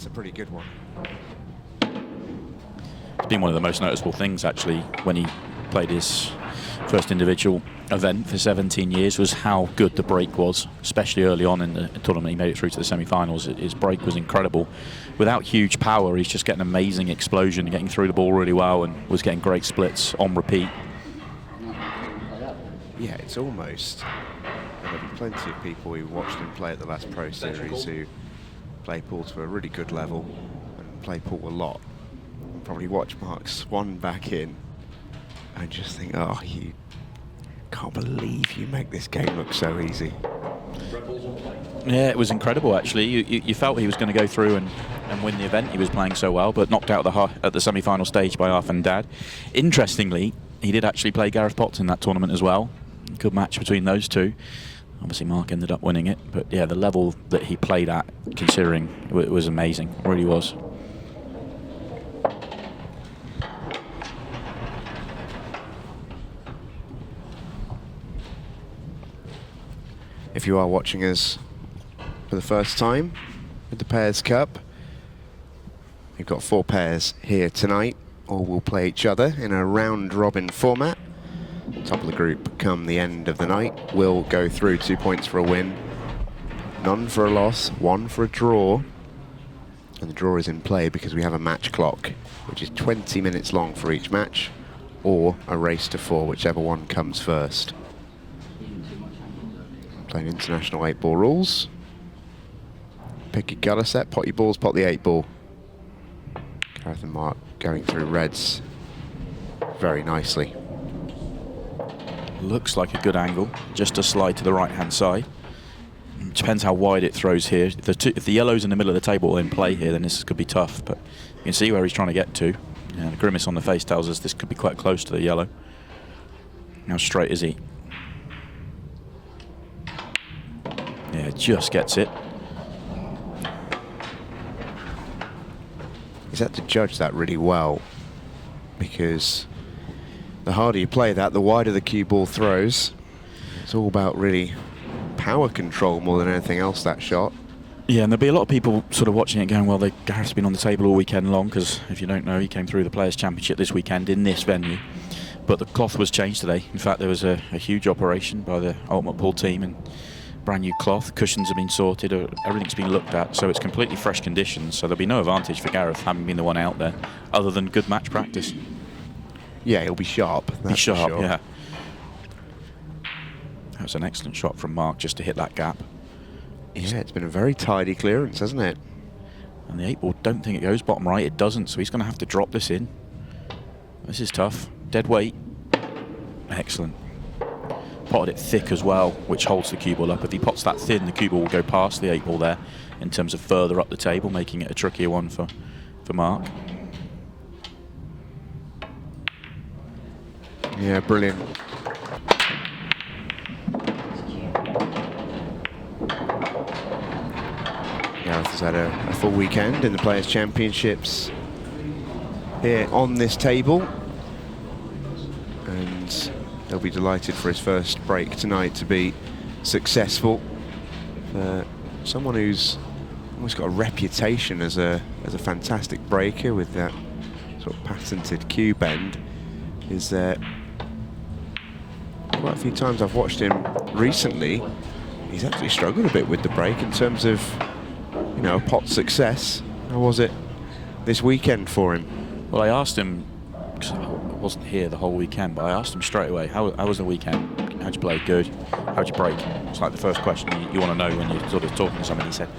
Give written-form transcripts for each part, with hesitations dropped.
That's a pretty good one. It's been one of the most noticeable things, actually, when he played his first individual event for 17 years, was how good the break was, especially early on in the tournament. He made it through to the semi-finals. His break was incredible. Without huge power, he's just getting an amazing explosion, getting through the ball really well, and was getting great splits on repeat. Yeah, it's almost... There'll be plenty of people who watched him play at the last Pro Series who play pool to a really good level and play pool a lot. Probably watch Mark swan back in and just think, oh, you can't believe you make this game look so easy. Yeah, it was incredible, actually. You felt he was going to go through and win the event. He was playing so well, but knocked out at the semi-final stage by Arf and Dad. Interestingly, he did actually play Gareth Potts in that tournament as well. Good match between those two. Obviously, Mark ended up winning it, but yeah, the level that he played at, considering, it was amazing. It really was. If you are watching us for the first time with the Pairs Cup, we've got 4 pairs here tonight. All will play each other in a round-robin format. Top of the group come the end of the night will go through. 2 points for a win, none for a loss, 1 for a draw. And the draw is in play because we have a match clock, which is 20 minutes long for each match, or a race to 4, whichever one comes first. Playing international 8-ball rules. Pick your gutter set, pot your balls, pot the 8-ball. Gareth and Mark going through reds very nicely. Looks like a good angle, just a slide to the right-hand side. Depends how wide it throws here. If the yellow's in the middle of the table in play here, then this could be tough, but you can see where he's trying to get to. Yeah, the grimace on the face tells us this could be quite close to the yellow. How straight is he? Yeah, just gets it. He's had to judge that really well, because the harder you play that, the wider the cue ball throws. It's all about really power control more than anything else, that shot. Yeah, and there'll be a lot of people sort of watching it going, well, Gareth's been on the table all weekend long, because if you don't know, he came through the Players' Championship this weekend in this venue. But the cloth was changed today. In fact, there was a huge operation by the Ultimate Pool team, and brand new cloth, cushions have been sorted, everything's been looked at, so it's completely fresh conditions, so there'll be no advantage for Gareth having been the one out there, other than good match practice. Yeah, he'll be sharp. Be sharp, sure. Yeah. That was an excellent shot from Mark just to hit that gap. Yeah, it's been a very tidy clearance, hasn't it? And the 8-ball, don't think it goes bottom right, it doesn't, so he's going to have to drop this in. This is tough. Dead weight. Excellent. Potted it thick as well, which holds the cue ball up. If he pots that thin, the cue ball will go past the 8-ball there in terms of further up the table, making it a trickier one for Mark. Yeah, brilliant. Gareth has had a full weekend in the Players' Championships here on this table, and he'll be delighted for his first break tonight to be successful. Someone who's almost got a reputation as a fantastic breaker with that sort of patented cue bend, is that quite a few times I've watched him recently, he's actually struggled a bit with the break in terms of, you know, pot success. How was it this weekend for him? Well, I asked him, because I wasn't here the whole weekend, but I asked him straight away, how was the weekend? How'd you play? Good. How'd you break? It's like the first question you want to know when you're sort of talking to somebody. He said,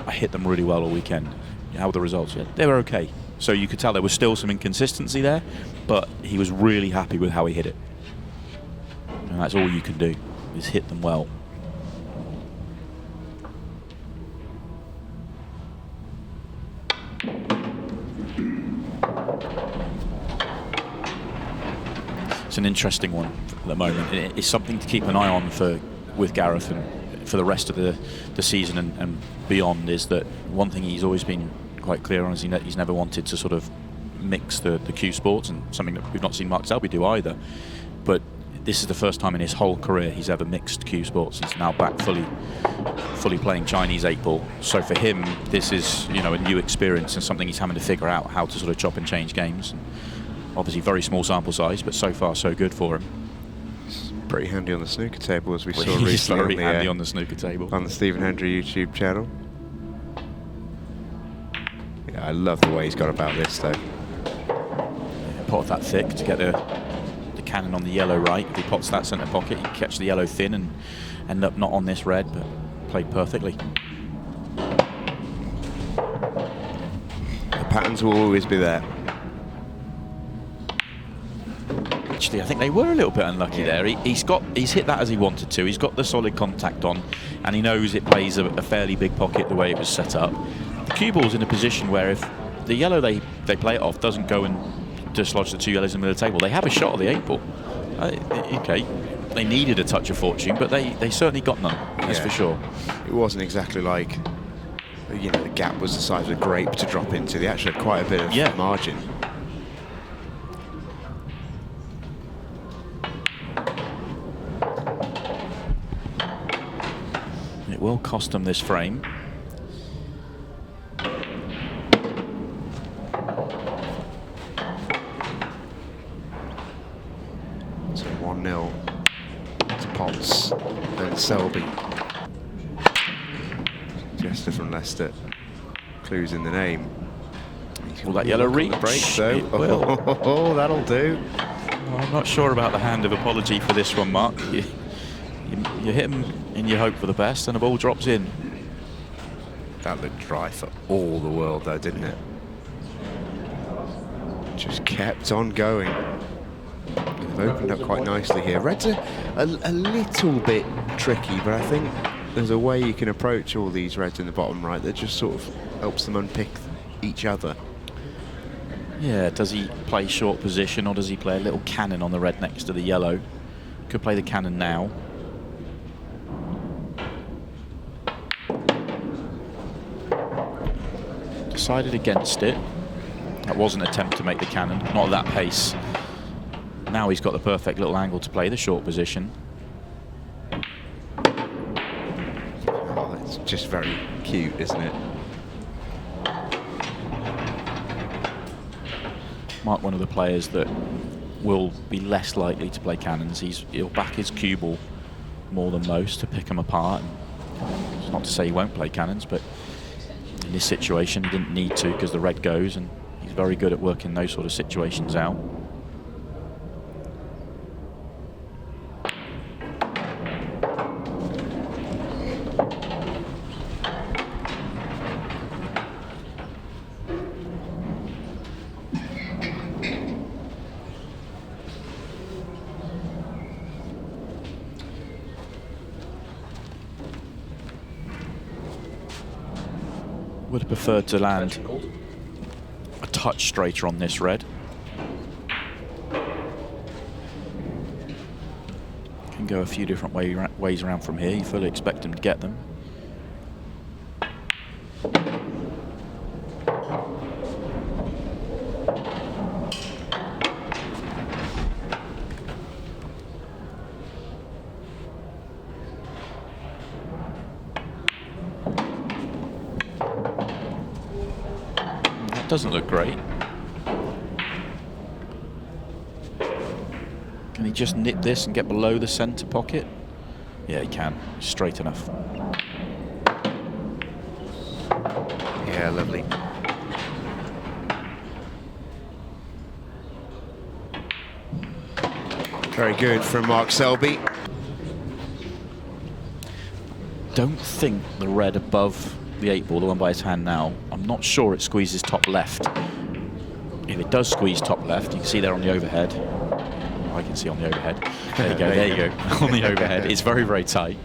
I hit them really well all weekend. How were the results? Yeah, they were okay. So you could tell there was still some inconsistency there, but he was really happy with how he hit it. And that's all you can do, is hit them well. It's an interesting one at the moment. It's something to keep an eye on with Gareth and for the rest of the season and beyond, is that one thing he's always been quite clear on is he's never wanted to sort of mix the cue sports, and something that we've not seen Mark Selby do either. But this is the first time in his whole career he's ever mixed cue sports. He's now back fully playing Chinese 8-ball. So for him, this is, you know, a new experience and something he's having to figure out how to sort of chop and change games. And obviously very small sample size, but so far so good for him. It's pretty handy on the snooker table, as we saw He's recently very handy on the snooker table. on the Stephen Hendry YouTube channel. Yeah, I love the way he's got about this though. Pot that thick to get the cannon on the yellow right. If he pots that centre pocket, he can catch the yellow thin and end up not on this red, but played perfectly. The patterns will always be there. Actually, I think they were a little bit unlucky there. He's hit that as he wanted to. He's got the solid contact on, and he knows it plays a fairly big pocket the way it was set up. The cue ball's in a position where if the yellow they play it off doesn't go and dislodge the two yellows in the middle of the table, they have a shot at the 8-ball. Okay, they needed a touch of fortune, but they certainly got none, that's for sure. It wasn't exactly like, you know, the gap was the size of a grape to drop into. They actually had quite a bit of margin. It will cost them this frame. So 1-0 to Potts and Selby. Jester from Leicester. Clues in the name. Will that yellow reach? The break, so. It will. Oh, that'll do. Well, I'm not sure about the hand of apology for this one, Mark. You hit him and you hope for the best, and the ball drops in. That looked dry for all the world, though, didn't it? Just kept on going. They've opened up quite nicely here. Red's a little bit tricky, but I think there's a way you can approach all these reds in the bottom right that just sort of helps them unpick each other. Yeah, does he play short position, or does he play a little cannon on the red next to the yellow? Could play the cannon now. Decided against it. That was an attempt to make the cannon, not at that pace. Now he's got the perfect little angle to play the short position. Oh, that's just very cute, isn't it? Mark, one of the players that will be less likely to play cannons. He'll back his cue ball more than most to pick them apart. It's not to say he won't play cannons, but in this situation he didn't need to because the red goes, and he's very good at working those sort of situations out. Would have preferred to land a touch straighter on this red. Can go a few different ways around from here. You fully expect him to get them. Doesn't look great. Can he just nip this and get below the centre pocket? Yeah, he can. Straight enough. Yeah, lovely. Very good from Mark Selby. Don't think the red above the 8-ball, the one by his hand now, I'm not sure it squeezes top left. If it does squeeze top left, you can see there on the overhead. I can see on the overhead. There you go, there you go. On the overhead, it's very, very tight.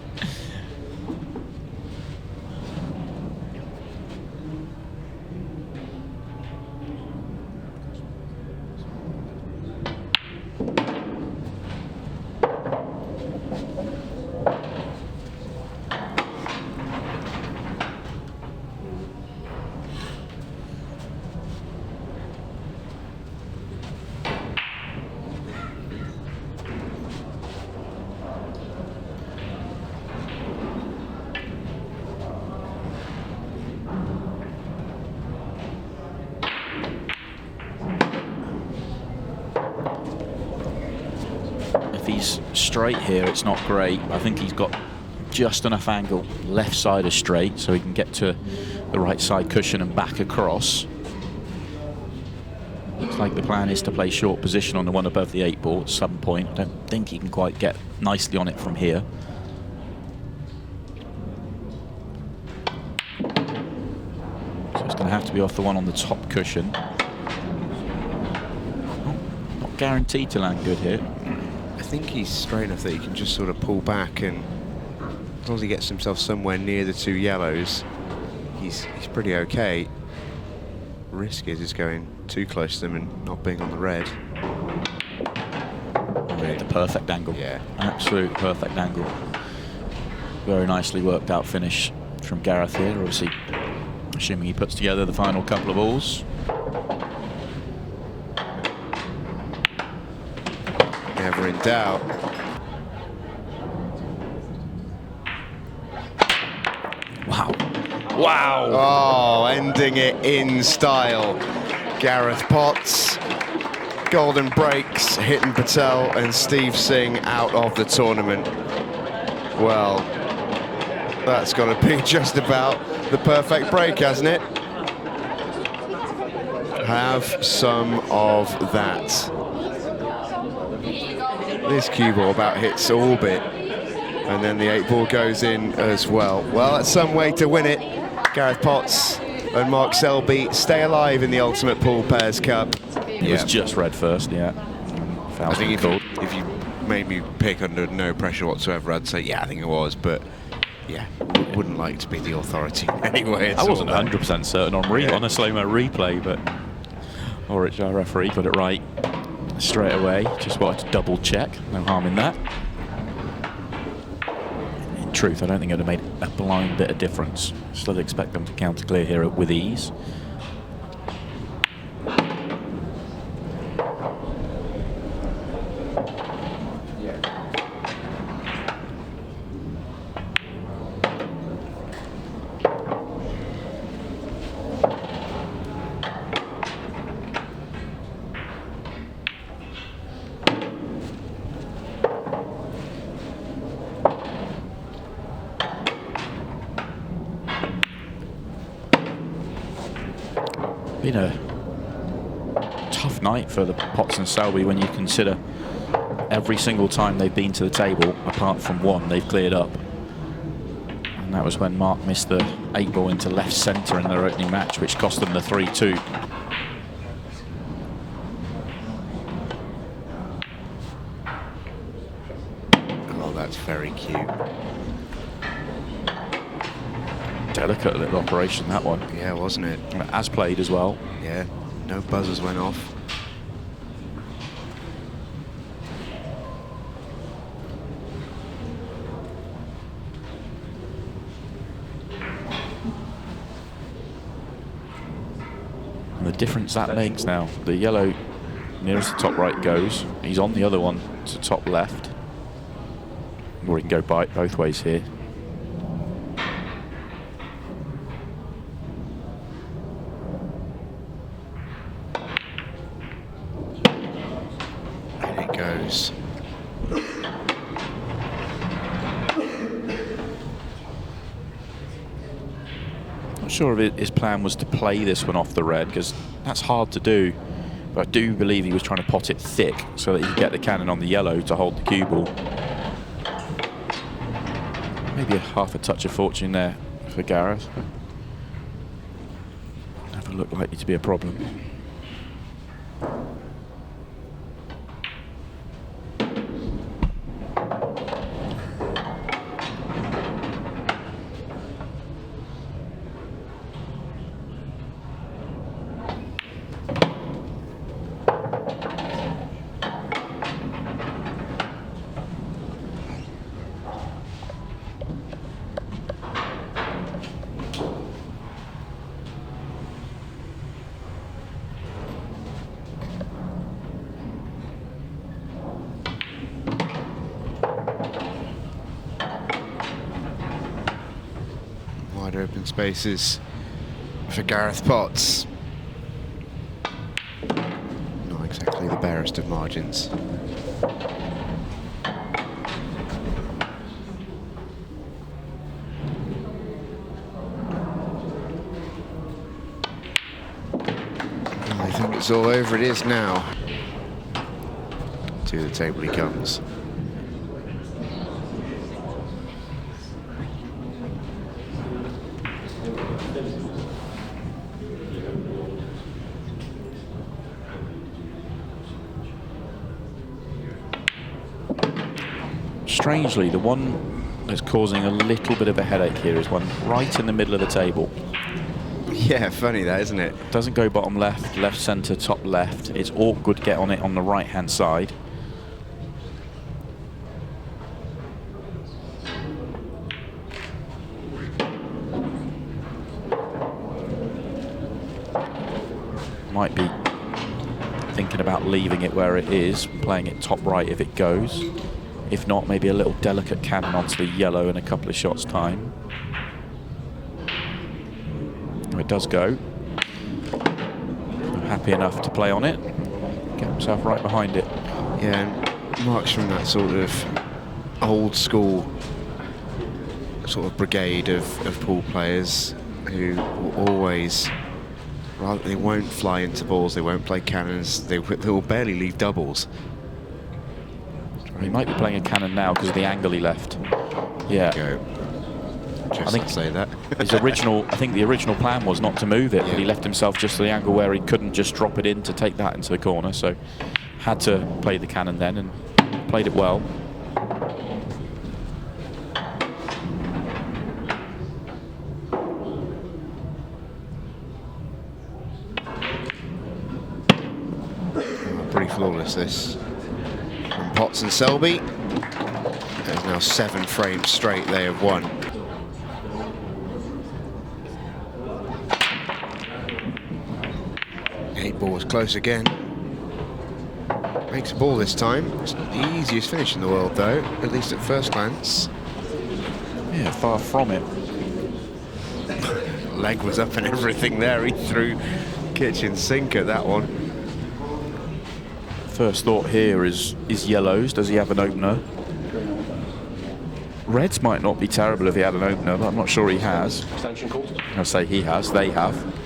he's straight here, it's not great. I think he's got just enough angle left side is straight, so he can get to the right side cushion and back across. Looks like the plan is to play short position on the one above the 8 ball at some point. I don't think he can quite get nicely on it from here. So it's going to have to be off the one on the top cushion. Not guaranteed to land good here. I think he's straight enough that he can just sort of pull back, and as long as he gets himself somewhere near the 2 yellows, he's pretty okay. Risk is going too close to them and not being on the red. The perfect angle. Yeah. Absolute perfect angle. Very nicely worked out finish from Gareth here. Obviously, assuming he puts together the final couple of balls. Never in doubt. Wow. Wow. Oh, ending it in style. Gareth Potts, golden breaks, Hitan Patel and Steve Singh out of the tournament. Well, that's got to be just about the perfect break, hasn't it? Have some of that. This cue ball about hits orbit, and then the 8 ball goes in as well. Well, that's some way to win it. Gareth Potts and Mark Selby stay alive in the Ultimate Pool Pairs Cup. It was just red first, yeah. I think if you made me pick under no pressure whatsoever, I'd say, yeah, I think it was, but yeah, wouldn't like to be the authority anyway. I wasn't 100% certain on a slow-mo replay, but Orich, our referee, got it right straight away. Just wanted to double check, no harm in that. In truth, I don't think it would have made a blind bit of difference. Still expect them to counter clear here with ease. Been a tough night for the Potts and Selby when you consider every single time they've been to the table, apart from one, they've cleared up. And that was when Mark missed the 8 ball into left centre in their opening match, which cost them the 3-2. Oh, that's very cute. Delicate little operation, that one. Yeah, wasn't it? As played as well. Yeah, no buzzers went off. And the difference that makes now, the yellow nearest the top right goes. He's on the other one to top left. Or he can go both ways here. Goes. Not sure if his plan was to play this one off the red, because that's hard to do. But I do believe he was trying to pot it thick so that he could get the cannon on the yellow to hold the cue ball. Maybe half a touch of fortune there for Gareth. Never looked likely to be a problem. Wide open spaces for Gareth Potts. Not exactly the barest of margins. It's all over. It is now. To the table he comes. Strangely, the one that's causing a little bit of a headache here is one right in the middle of the table. Yeah, funny that, isn't it? Doesn't go bottom left, left centre, top left. It's awkward to get on it on the right-hand side. Might be thinking about leaving it where it is, playing it top right if it goes. If not, maybe a little delicate cannon onto the yellow in a couple of shots' time. It does go. I'm happy enough to play on it. Get himself right behind it. Yeah, and Mark's from that sort of old school sort of brigade of pool players who will always, rather, they won't fly into balls, they won't play cannons, they will barely leave doubles. He might be playing a cannon now because of the angle he left. Yeah. I think say that. His original, I think the original plan was not to move it, yeah. but he left himself just to the angle where he couldn't just drop it in to take that into the corner. So had to play the cannon then and played it well. Pretty flawless this. From Potts and Selby. There's now 7 frames straight they have won. Eight ball was close again. Makes a ball this time. It's not the easiest finish in the world though, at least at first glance. Yeah, far from it. Leg was up and everything there. He threw kitchen sink at that one. First thought here is yellows. Does he have an opener? Reds might not be terrible if he had an opener, but I'm not sure he has. I'll say he has. They have.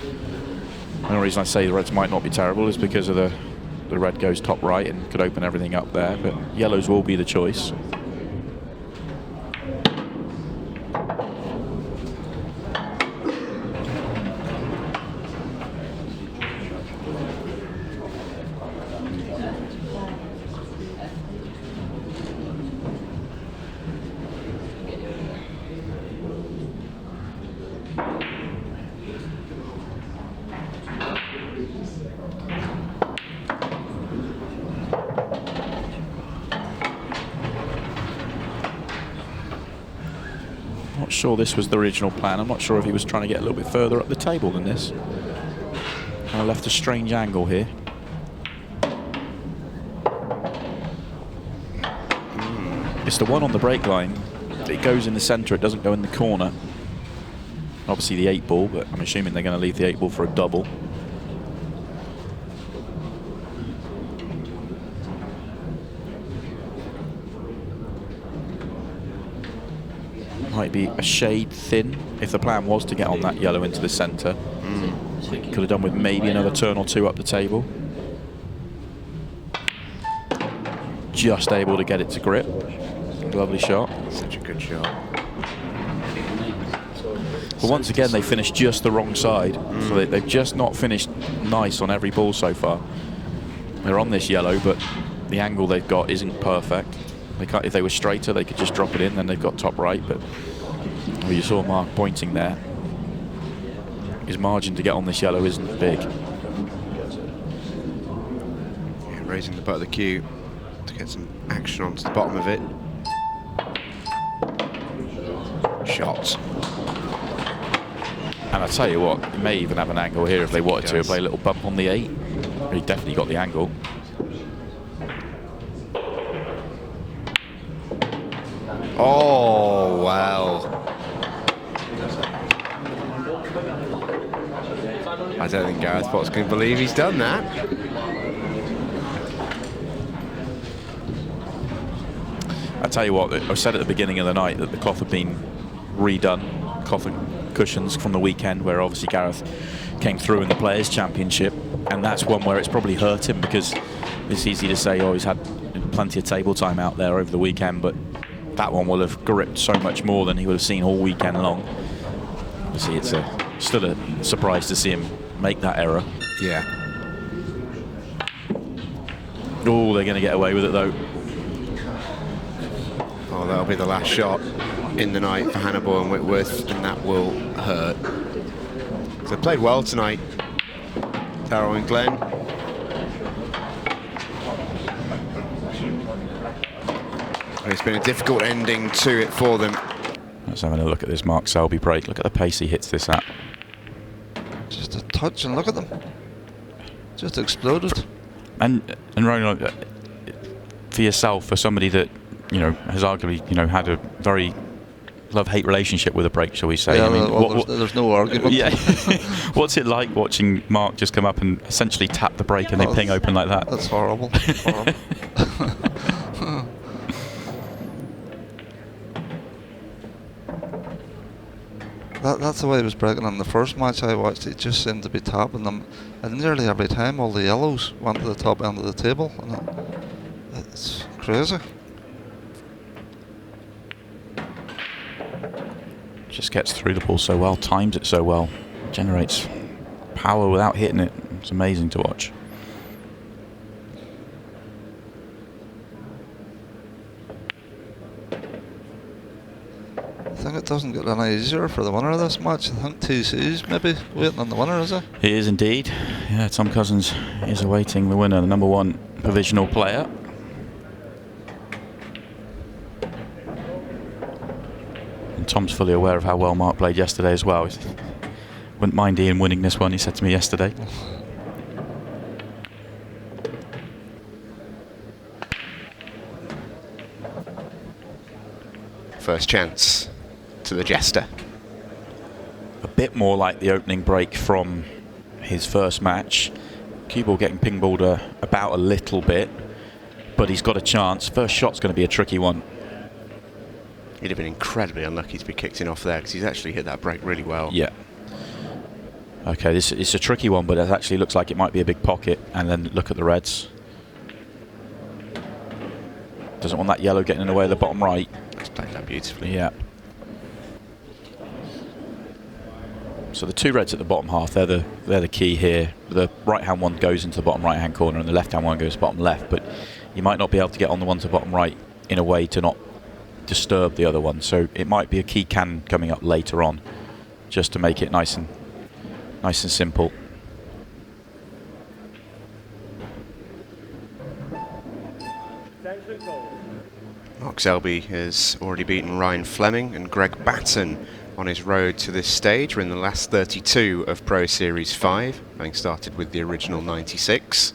The only reason I say the Reds might not be terrible is because of the red goes top right and could open everything up there, but yellows will be the choice. Not sure this was the original plan. I'm not sure if he was trying to get a little bit further up the table than this. Kind of left a strange angle here. It's the one on the break line. It goes in the centre, it doesn't go in the corner. Obviously the 8 ball, but I'm assuming they're going to leave the 8 ball for a double. Might be a shade thin if the plan was to get on that yellow into the centre. Could have done with maybe another turn or 2 up the table. Just able to get it to grip. Lovely shot. Such a good shot. But once again, they finished just the wrong side. So they've just not finished nice on every ball so far. They're on this yellow, but the angle they've got isn't perfect. They can't, if they were straighter, they could just drop it in, then they've got top right, but well, you saw Mark pointing there. His margin to get on this yellow isn't big. Yeah, raising the butt of the cue to get some action onto the bottom of it. Shot. And I tell you what, he may even have an angle here if they wanted to play a little bump on the 8. He definitely got the angle. Oh, wow. I don't think Gareth Potts can believe he's done that. I tell you what, I said at the beginning of the night that the cloth had been redone, cloth and cushions from the weekend, where obviously Gareth came through in the Players' Championship, and that's one where it's probably hurt him, because it's easy to say, oh, he's had plenty of table time out there over the weekend, but that one will have gripped so much more than he would have seen all weekend long. Obviously, it's still a surprise to see him make that error. Yeah. Oh, they're going to get away with it, though. Oh, that'll be the last shot in the night for Hannibal and Whitworth, and that will hurt. So they played well tonight, Taro and Glenn. It's been a difficult ending to it for them. Let's have a look at this Mark Selby break. Look at the pace he hits this at. Just a touch, and look at them. Just exploded. And Ronan, for yourself, for somebody that has arguably had a very love-hate relationship with a break, shall we say? Yeah, I mean, there's no argument. Yeah. What's it like watching Mark just come up and essentially tap the break and they ping open like that? That's horrible. Horrible. That's the way he was breaking in the first match I watched. He just seemed to be tapping them, and nearly every time all the yellows went to the top end of the table, and it's crazy. Just gets through the ball so well, times it so well, generates power without hitting it. It's amazing to watch. I think it doesn't get any easier for the winner of this match. I think TC's maybe waiting on the winner, is it? He is indeed. Yeah, Tom Cousins is awaiting the winner, the number one provisional player. And Tom's fully aware of how well Mark played yesterday as well. Wouldn't mind Ian winning this one, he said to me yesterday. First chance to the Jester. A bit more like the opening break from his first match. Cue ball getting ping-balled about a little bit, but he's got a chance. First shot's going to be a tricky one. He'd have been incredibly unlucky to be kicked in off there, because he's actually hit that break really well. Yeah. Okay, it's a tricky one, but it actually looks like it might be a big pocket. And then look at the reds. Doesn't want that yellow getting in the way of the bottom right. He's played that beautifully. Yeah. So the two reds at the bottom half, they're the key here. The right-hand one goes into the bottom right-hand corner, and the left-hand one goes to bottom left. But you might not be able to get on the one to bottom right in a way to not disturb the other one. So it might be a key can coming up later on, just to make it nice and simple. Mark Selby has already beaten Ryan Fleming and Greg Batten on his road to this stage. We're in the last 32 of Pro Series 5, having started with the original 96.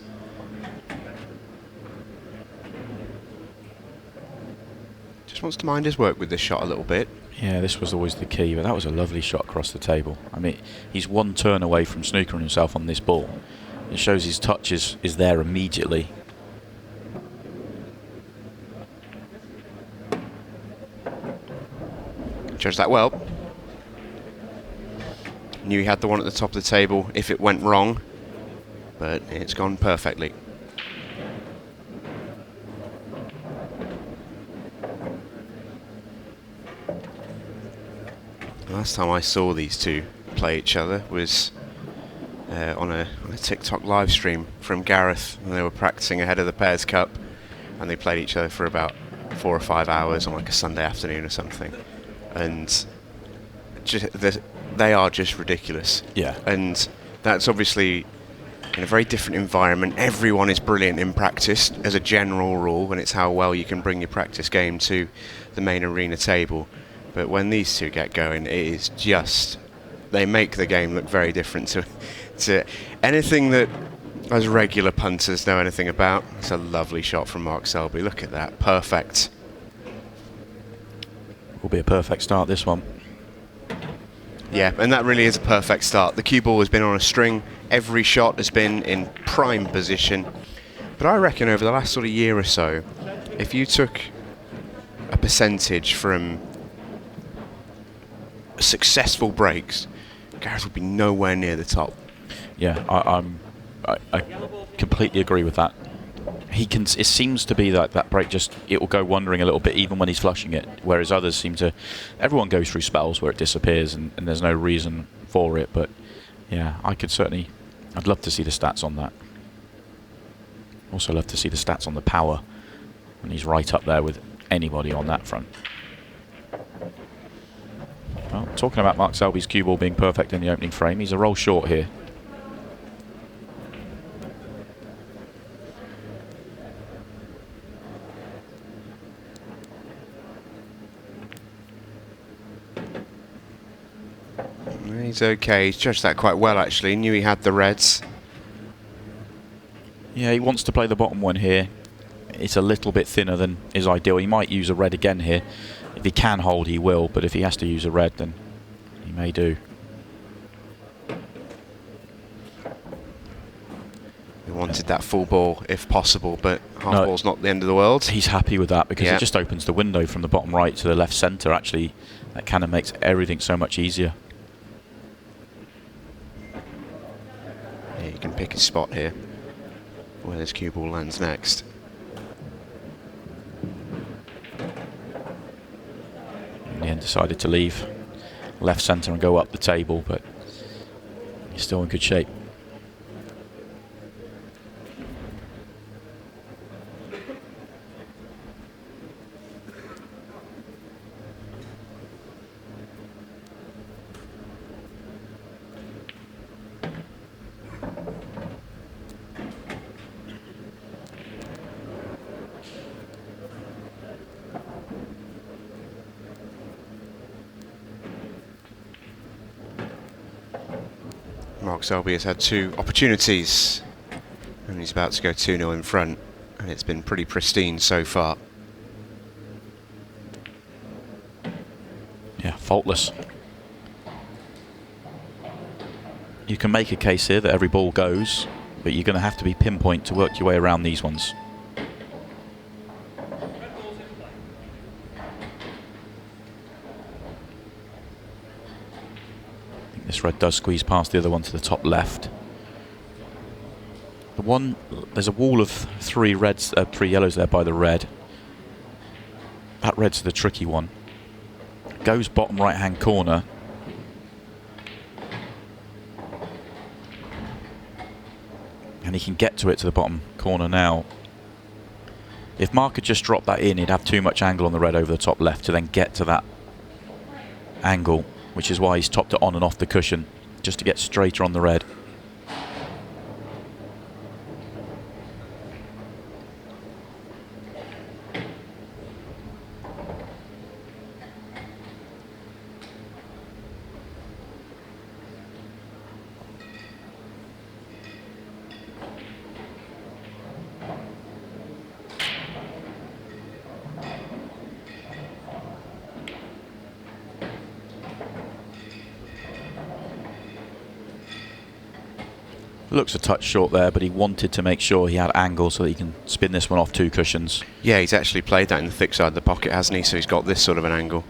Just wants to mind his work with this shot a little bit. Yeah, this was always the key, but that was a lovely shot across the table. I mean, he's one turn away from snookering himself on this ball. It shows his touch is there immediately. Judged that well. Knew he had the one at the top of the table if it went wrong, but it's gone perfectly. Last time I saw these two play each other was on a TikTok live stream from Gareth, and they were practicing ahead of the Pairs Cup, and they played each other for about 4 or 5 hours on like a Sunday afternoon or something, and they are just ridiculous. Yeah. And that's obviously in a very different environment. Everyone is brilliant in practice as a general rule, and it's how well you can bring your practice game to the main arena table. But when these two get going, it is just, they make the game look very different to anything that as regular punters know anything about. It's a lovely shot from Mark Selby. Look at that, perfect. Will be a perfect start, this one. Yeah, and that really is a perfect start. The cue ball has been on a string. Every shot has been in prime position. But I reckon over the last sort of year or so, if you took a percentage from successful breaks, Gareth would be nowhere near the top. Yeah, I completely agree with that. He can. It seems to be that break just it will go wandering a little bit even when he's flushing it, whereas others seem to. Everyone goes through spells where it disappears and there's no reason for it. But yeah, I'd love to see the stats on that. Also love to see the stats on the power when he's right up there with anybody on that front. Well, talking about Mark Selby's cue ball being perfect in the opening frame, he's a roll short here. He's okay. He's judged that quite well, actually. He knew he had the reds. Yeah, he wants to play the bottom one here. It's a little bit thinner than is ideal. He might use a red again here. If he can hold, he will. But if he has to use a red, then he may do. He wanted that full ball, if possible, but half ball's not the end of the world. He's happy with that because it just opens the window from the bottom right to the left centre. Actually, that kind of makes everything so much easier. Yeah, you can pick his spot here, where this cue ball lands next. In the end, decided to leave left centre and go up the table, but he's still in good shape. Mark Selby has had 2 opportunities and he's about to go 2-0 in front, and it's been pretty pristine so far. Yeah, faultless. You can make a case here that every ball goes, but you're going to have to be pinpoint to work your way around these ones. This red does squeeze past the other one to the top left. There's a wall of 3 reds, 3 yellows there by the red. That red's the tricky one. Goes bottom right hand corner. And he can get to it to the bottom corner now. If Mark had just dropped that in, he'd have too much angle on the red over the top left to then get to that angle, which is why he's topped it on and off the cushion, just to get straighter on the red. Looks a touch short there, but he wanted to make sure he had angle so that he can spin this one off 2 cushions. Yeah, he's actually played that in the thick side of the pocket, hasn't he? So he's got this sort of an angle.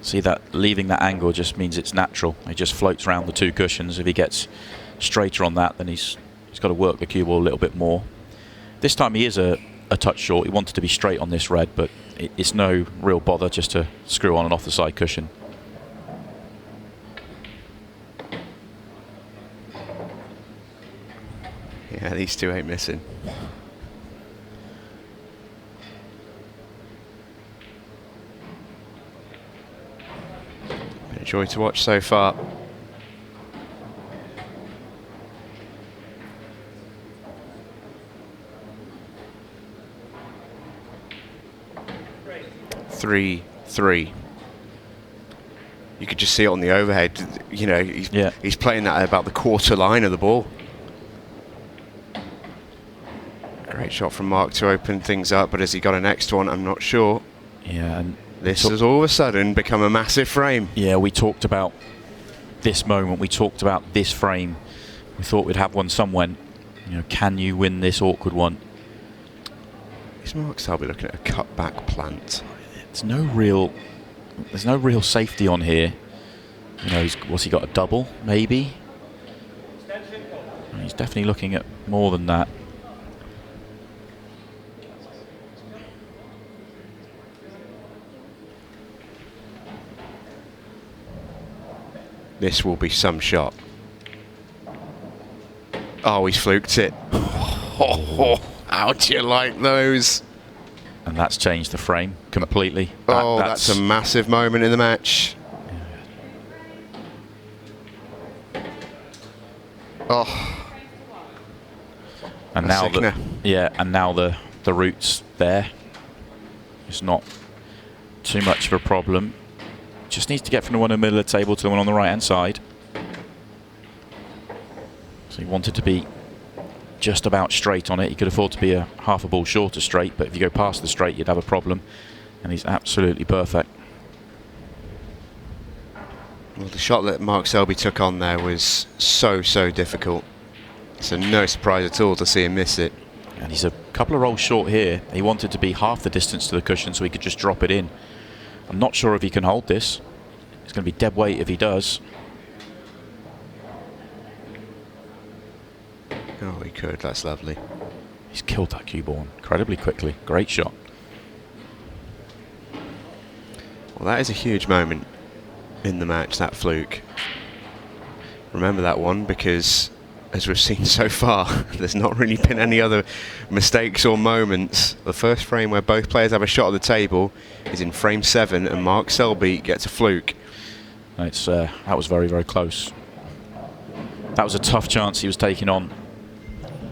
See, that leaving that angle just means it's natural. He just floats around the 2 cushions. If he gets straighter on that, then he's got to work the cue ball a little bit more. This time he is a touch short. He wanted to be straight on this red, but it's no real bother just to screw on and off the side cushion. Yeah, these 2 ain't missing. Been a joy to watch so far. Three. You could just see it on the overhead. You know, he's playing that at about the quarter line of the ball. Great shot from Mark to open things up, but has he got a next one? I'm not sure. Yeah, and this has all of a sudden become a massive frame. Yeah, we talked about this moment. We talked about this frame. We thought we'd have one somewhere. You know, can you win this awkward one? Is Mark Selby looking at a cutback plant? There's no real safety on here. You know, what's he got, a double, maybe? He's definitely looking at more than that. This will be some shot. Oh, he's fluked it. How do you like those? And that's changed the frame completely. That's a massive moment in the match. Oh. And now the route's there. It's not too much of a problem. Just needs to get from the one in the middle of the table to the one on the right hand side. So he wanted to be just about straight on it. He could afford to be a half a ball shorter straight, but if you go past the straight you'd have a problem, and he's absolutely perfect. Well, the shot that Mark Selby took on there was so difficult. So no surprise at all to see him miss it. And he's a couple of rolls short here. He wanted to be half the distance to the cushion so he could just drop it in. I'm not sure if he can hold this. It's going to be dead weight if he does. Oh, he could. That's lovely. He's killed that cue ball incredibly quickly. Great shot. Well, that is a huge moment in the match, that fluke. Remember that one, because as we've seen so far, there's not really been any other mistakes or moments. The first frame where both players have a shot at the table is in frame 7, and Mark Selby gets a fluke. It's that was very close. That was a tough chance he was taking on.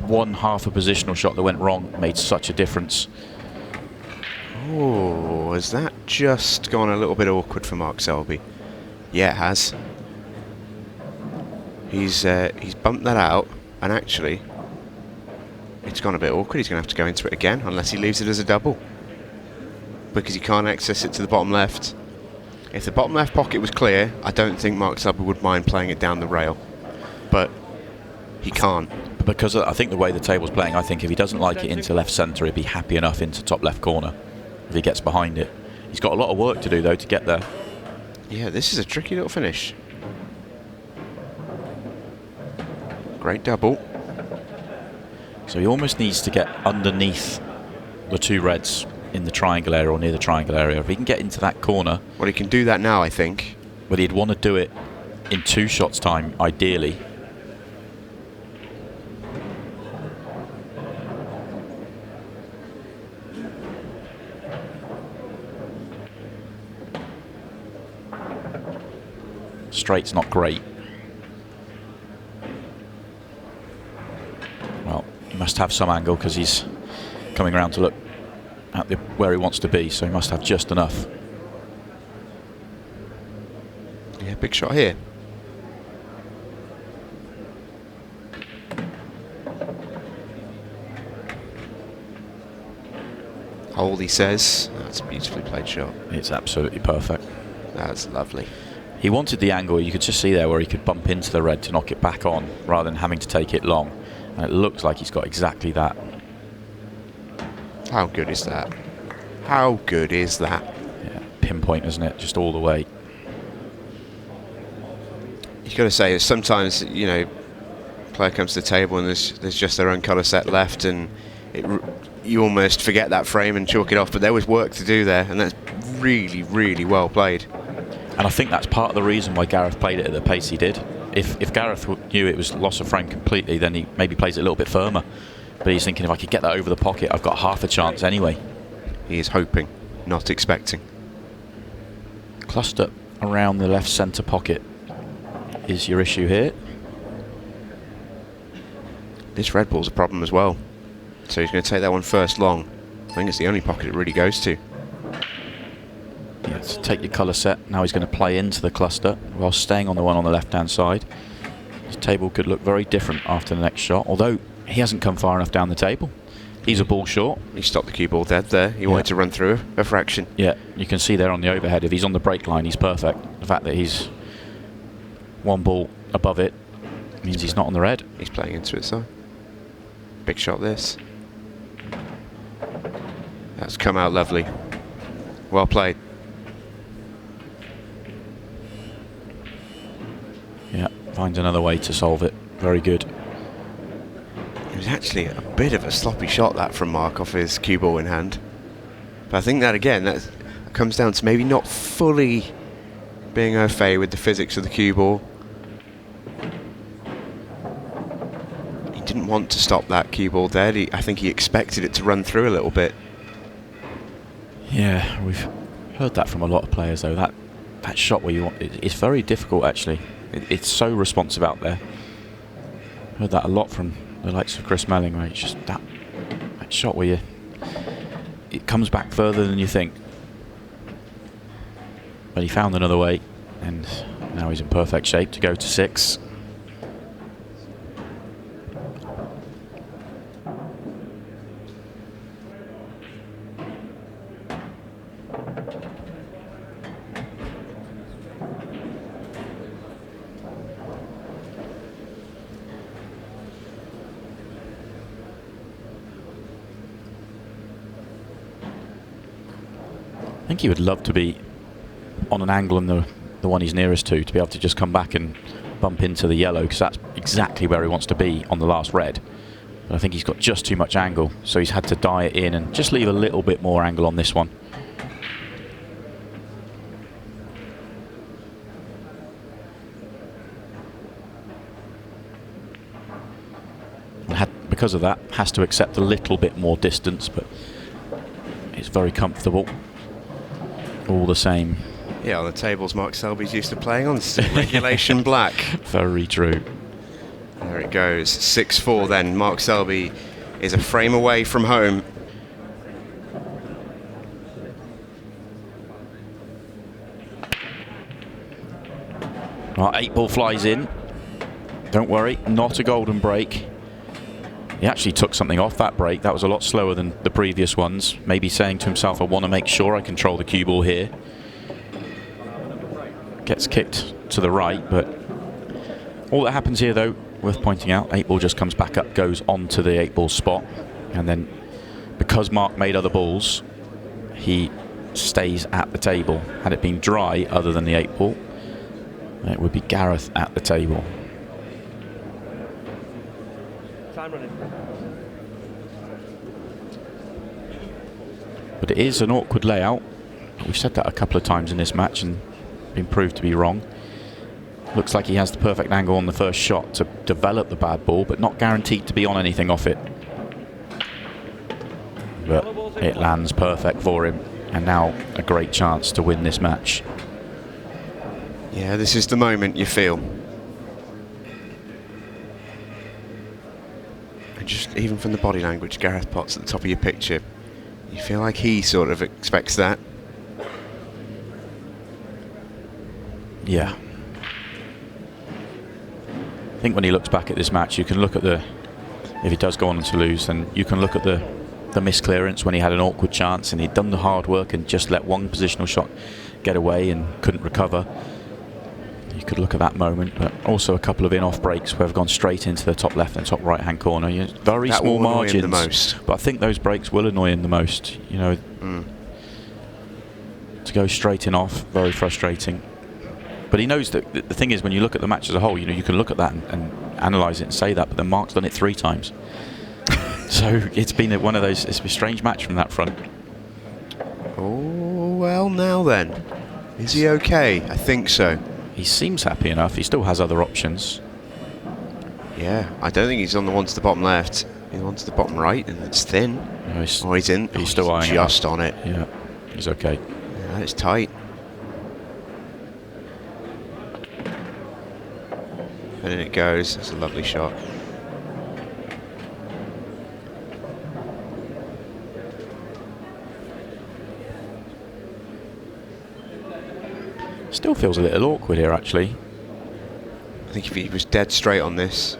One half a positional shot that went wrong made such a difference. Oh, has that just gone a little bit awkward for Mark Selby? Yeah, it has. He's bumped that out, and actually it's gone a bit awkward. He's going to have to go into it again, unless he leaves it as a double, because he can't access it to the bottom left. If the bottom left pocket was clear, I don't think Mark Selby would mind playing it down the rail, but he can't. Because I think the way the table's playing, I think if he doesn't like it into left centre, he'd be happy enough into top left corner if he gets behind it. He's got a lot of work to do though to get there. Yeah, this is a tricky little finish. Great double. So he almost needs to get underneath the two reds in the triangle area or near the triangle area. If he can get into that corner... Well, he can do that now, I think. But he'd want to do it in 2 shots time, ideally. Straight's not great. Well, he must have some angle because he's coming around to look at where he wants to be, so he must have just enough. Yeah, big shot here. Hold, he says. That's a beautifully played shot. It's absolutely perfect. That's lovely. He wanted the angle, you could just see there where he could bump into the red to knock it back on rather than having to take it long. And it looks like he's got exactly that. How good is that? How good is that? Yeah, pinpoint, isn't it? Just all the way. You've got to say, sometimes, you know, player comes to the table and there's just their own colour set left, and you almost forget that frame and chalk it off, but there was work to do there, and that's really well played. And I think that's part of the reason why Gareth played it at the pace he did. If Gareth knew it was loss of frame completely, then he maybe plays it a little bit firmer. But he's thinking, if I could get that over the pocket, I've got half a chance anyway. He is hoping, not expecting. Cluster around the left centre pocket is your issue here. This red ball's a problem as well. So he's going to take that one first long. I think it's the only pocket it really goes to. Yeah, so take your colour set. Now he's going to play into the cluster while staying on the one on the left-hand side. His table could look very different after the next shot, although he hasn't come far enough down the table. He's a ball short. He stopped the cue ball dead there. He wanted to run through a fraction. Yeah, you can see there on the overhead, if he's on the break line, he's perfect. The fact that he's one ball above it means he's not on the red. He's playing into it, so. Big shot this. That's come out lovely. Well played. finds another way to solve it. Very good. It was actually a bit of a sloppy shot, that, from Mark off his cue ball in hand. But I think that, again, that comes down to maybe not fully being au fait with the physics of the cue ball. He didn't want to stop that cue ball dead. I think he expected it to run through a little bit. Yeah, we've heard that from a lot of players, though. That shot where you want it's very difficult, actually. It's so responsive out there. Heard that a lot from the likes of Chris Melling, right? It's just that shot where it comes back further than you think. But he found another way, and now he's in perfect shape to go to 6. I think he would love to be on an angle in the one he's nearest to be able to just come back and bump into the yellow, because that's exactly where he wants to be on the last red. But I think he's got just too much angle, so he's had to die it in and just leave a little bit more angle on this one. And because of that, has to accept a little bit more distance, but it's very comfortable all the same. Yeah, on the tables Mark Selby's used to playing on, still regulation black. Very true. There it goes, 6-4 then. Mark Selby is a frame away from home. Well, 8 ball flies in. Don't worry, not a golden break. He actually took something off that break. That was a lot slower than the previous ones. Maybe saying to himself, I want to make sure I control the cue ball here. Gets kicked to the right, but all that happens here, though, worth pointing out, 8 ball just comes back up, goes onto the 8 ball spot, and then because Mark made other balls, he stays at the table. Had it been dry other than the 8 ball, it would be Gareth at the table. Time running. But it is an awkward layout. We've said that a couple of times in this match and been proved to be wrong. Looks like he has the perfect angle on the first shot to develop the bad ball, but not guaranteed to be on anything off it. But it lands perfect for him, and now a great chance to win this match. Yeah, this is the moment, you feel. And just even from the body language, Gareth Potts at the top of your picture, you feel like he sort of expects that. Yeah. I think when he looks back at this match, you can look at if he does go on to lose, then you can look at the misclearance when he had an awkward chance and he'd done the hard work and just let one positional shot get away and couldn't recover. You could look at that moment, but also a couple of in-off breaks where they've gone straight into the top left and top right-hand corner. You know, very that small will annoy margins, him the most. But I think those breaks will annoy him the most. You know, to go straight in off, very frustrating. But he knows that the thing is, when you look at the match as a whole, you know, you can look at that and analyse it and say that, but then Mark's done it 3 times. So it's been one of those, it's a strange match from that front. Oh, well, now then. Is he okay? I think so. He seems happy enough. He still has other options. Yeah, I don't think he's on the one to the bottom left. He's on to the bottom right, and it's thin. No, he's in. He's still eyeing just it on it. Yeah, he's okay. Yeah, it's tight. And in it goes. That's a lovely shot. Still feels a little awkward here, actually. I think if he was dead straight on this,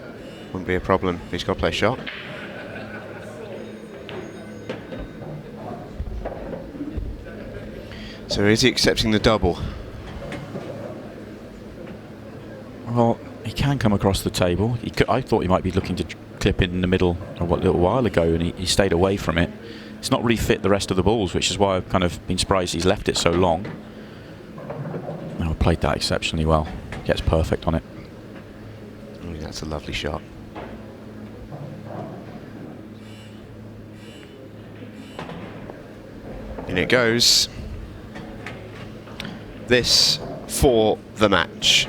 wouldn't be a problem. He's got to play a shot. So is he accepting the double? Well, he can come across the table. I thought he might be looking to clip in the middle a little while ago, and he stayed away from it. It's not really fit the rest of the balls, which is why I've kind of been surprised he's left it so long. Played that exceptionally well. Gets perfect on it. That's a lovely shot. In it goes. This for the match.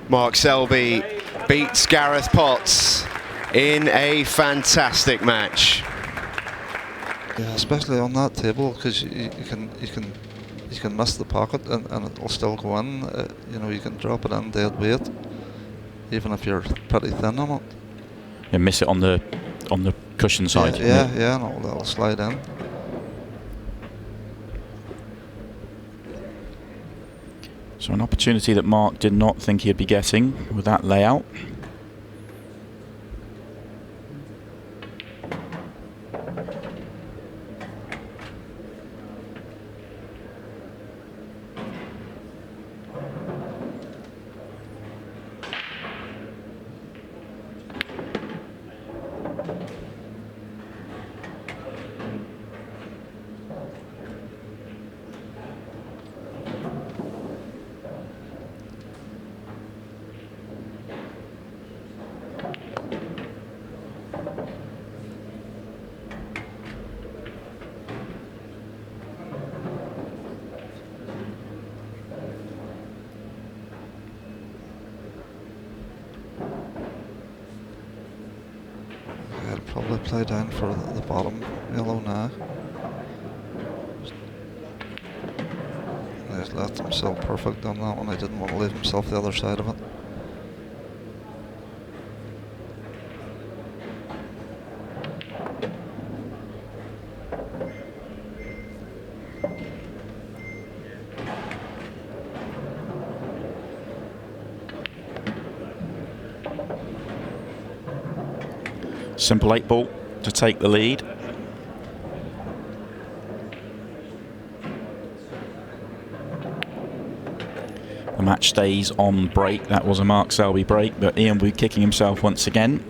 Mark Selby beats Gareth Potts in a fantastic match. Yeah, especially on that table, because you can miss the pocket and it'll still go in. You know, you can drop it in dead weight, even if you're pretty thin on it. You miss it on the cushion side. Yeah, and it'll slide in. So an opportunity that Mark did not think he'd be getting with that layout. I'd probably play down for the bottom yellow now. He's left himself perfect on that one. I didn't want to leave himself the other side of it. Simple 8 ball to take the lead. The match stays on break. That was a Mark Selby break, but Ian will be kicking himself once again.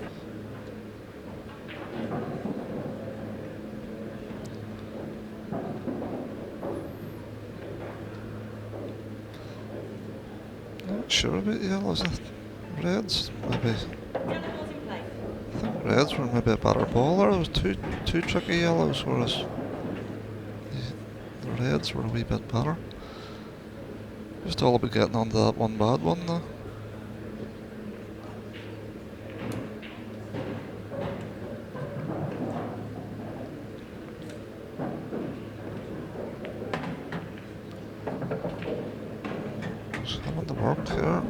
Not sure about yellows. Reds, maybe. I think reds were maybe a better ball. There was two tricky yellows, whereas the reds were a wee bit better. Just all about getting onto that one bad one though. Just having to work here.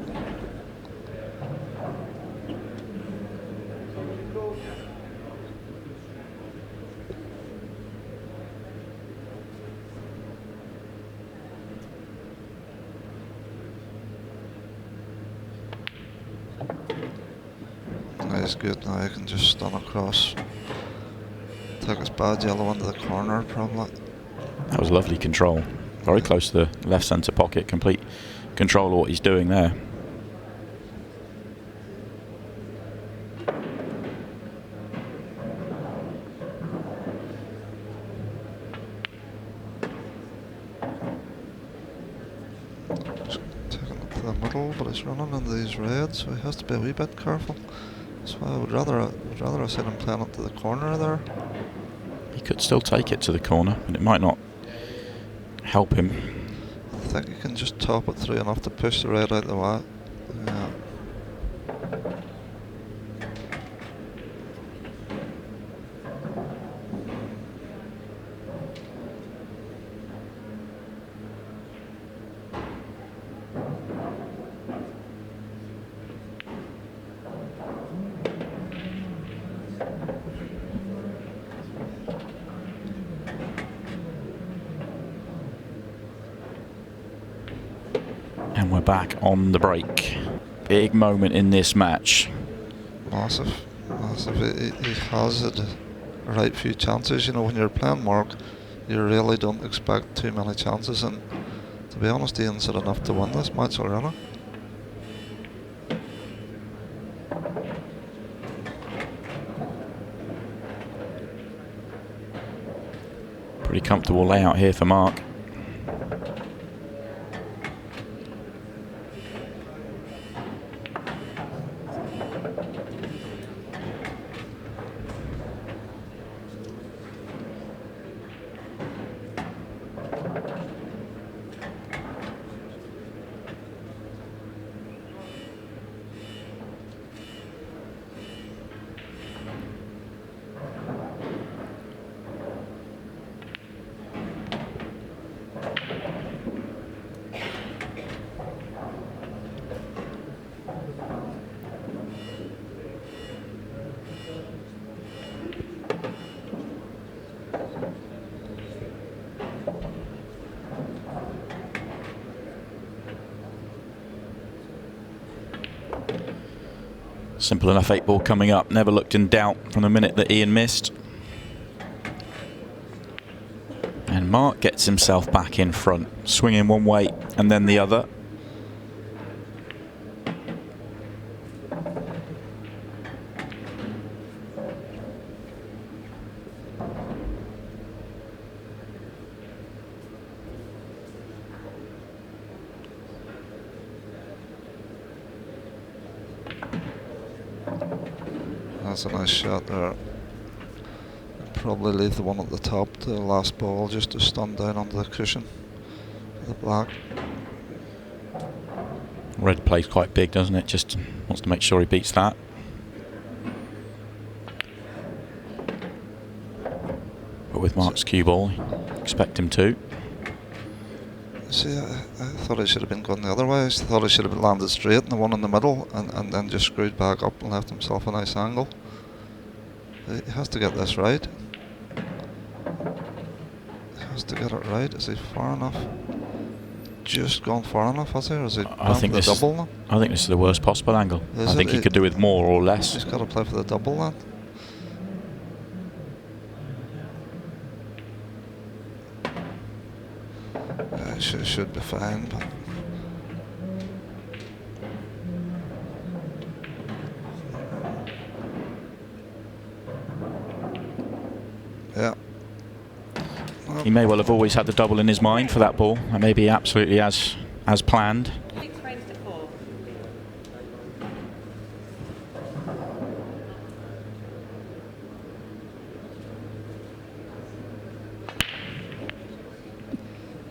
Nice, good. Now I can just stun across. Take his bad yellow into the corner, probably. That was lovely control. Very close to the left centre pocket. Complete control of what he's doing there. Taking it to the middle, but he's running into these reds, so he has to be a wee bit careful. So I would rather have seen him playing it to the corner there. He could still take it to the corner, but it might not help him. I think he can just top it through enough to push the red out the way. Yeah. And we're back on the break. Big moment in this match. Massive. He has had a right few chances. You know, when you're playing Mark, you really don't expect too many chances, and to be honest, Ian's had enough to win this match already. Pretty comfortable layout here for Mark. Simple enough 8-ball coming up. Never looked in doubt from the minute that Ian missed. And Mark gets himself back in front, swinging one way and then the other. That's a nice shot there. Probably leave the one at the top, the last ball, just to stun down onto the cushion. The black. Red plays quite big, doesn't it? Just wants to make sure he beats that. But with Mark's cue ball, expect him to. See, I thought I should have been going the other way. I thought I should have landed straight in the one in the middle and then just screwed back up and left himself a nice angle. He has to get this right. He has to get it right. Is he far enough? Just gone far enough, has he? Or is he I think for the double now? I think this is the worst possible angle. Is I think he could do with more or less. He's got to play for the double then. Should be fine, but yeah. He may well have always had the double in his mind for that ball, and maybe absolutely as planned. 6 frames to 4.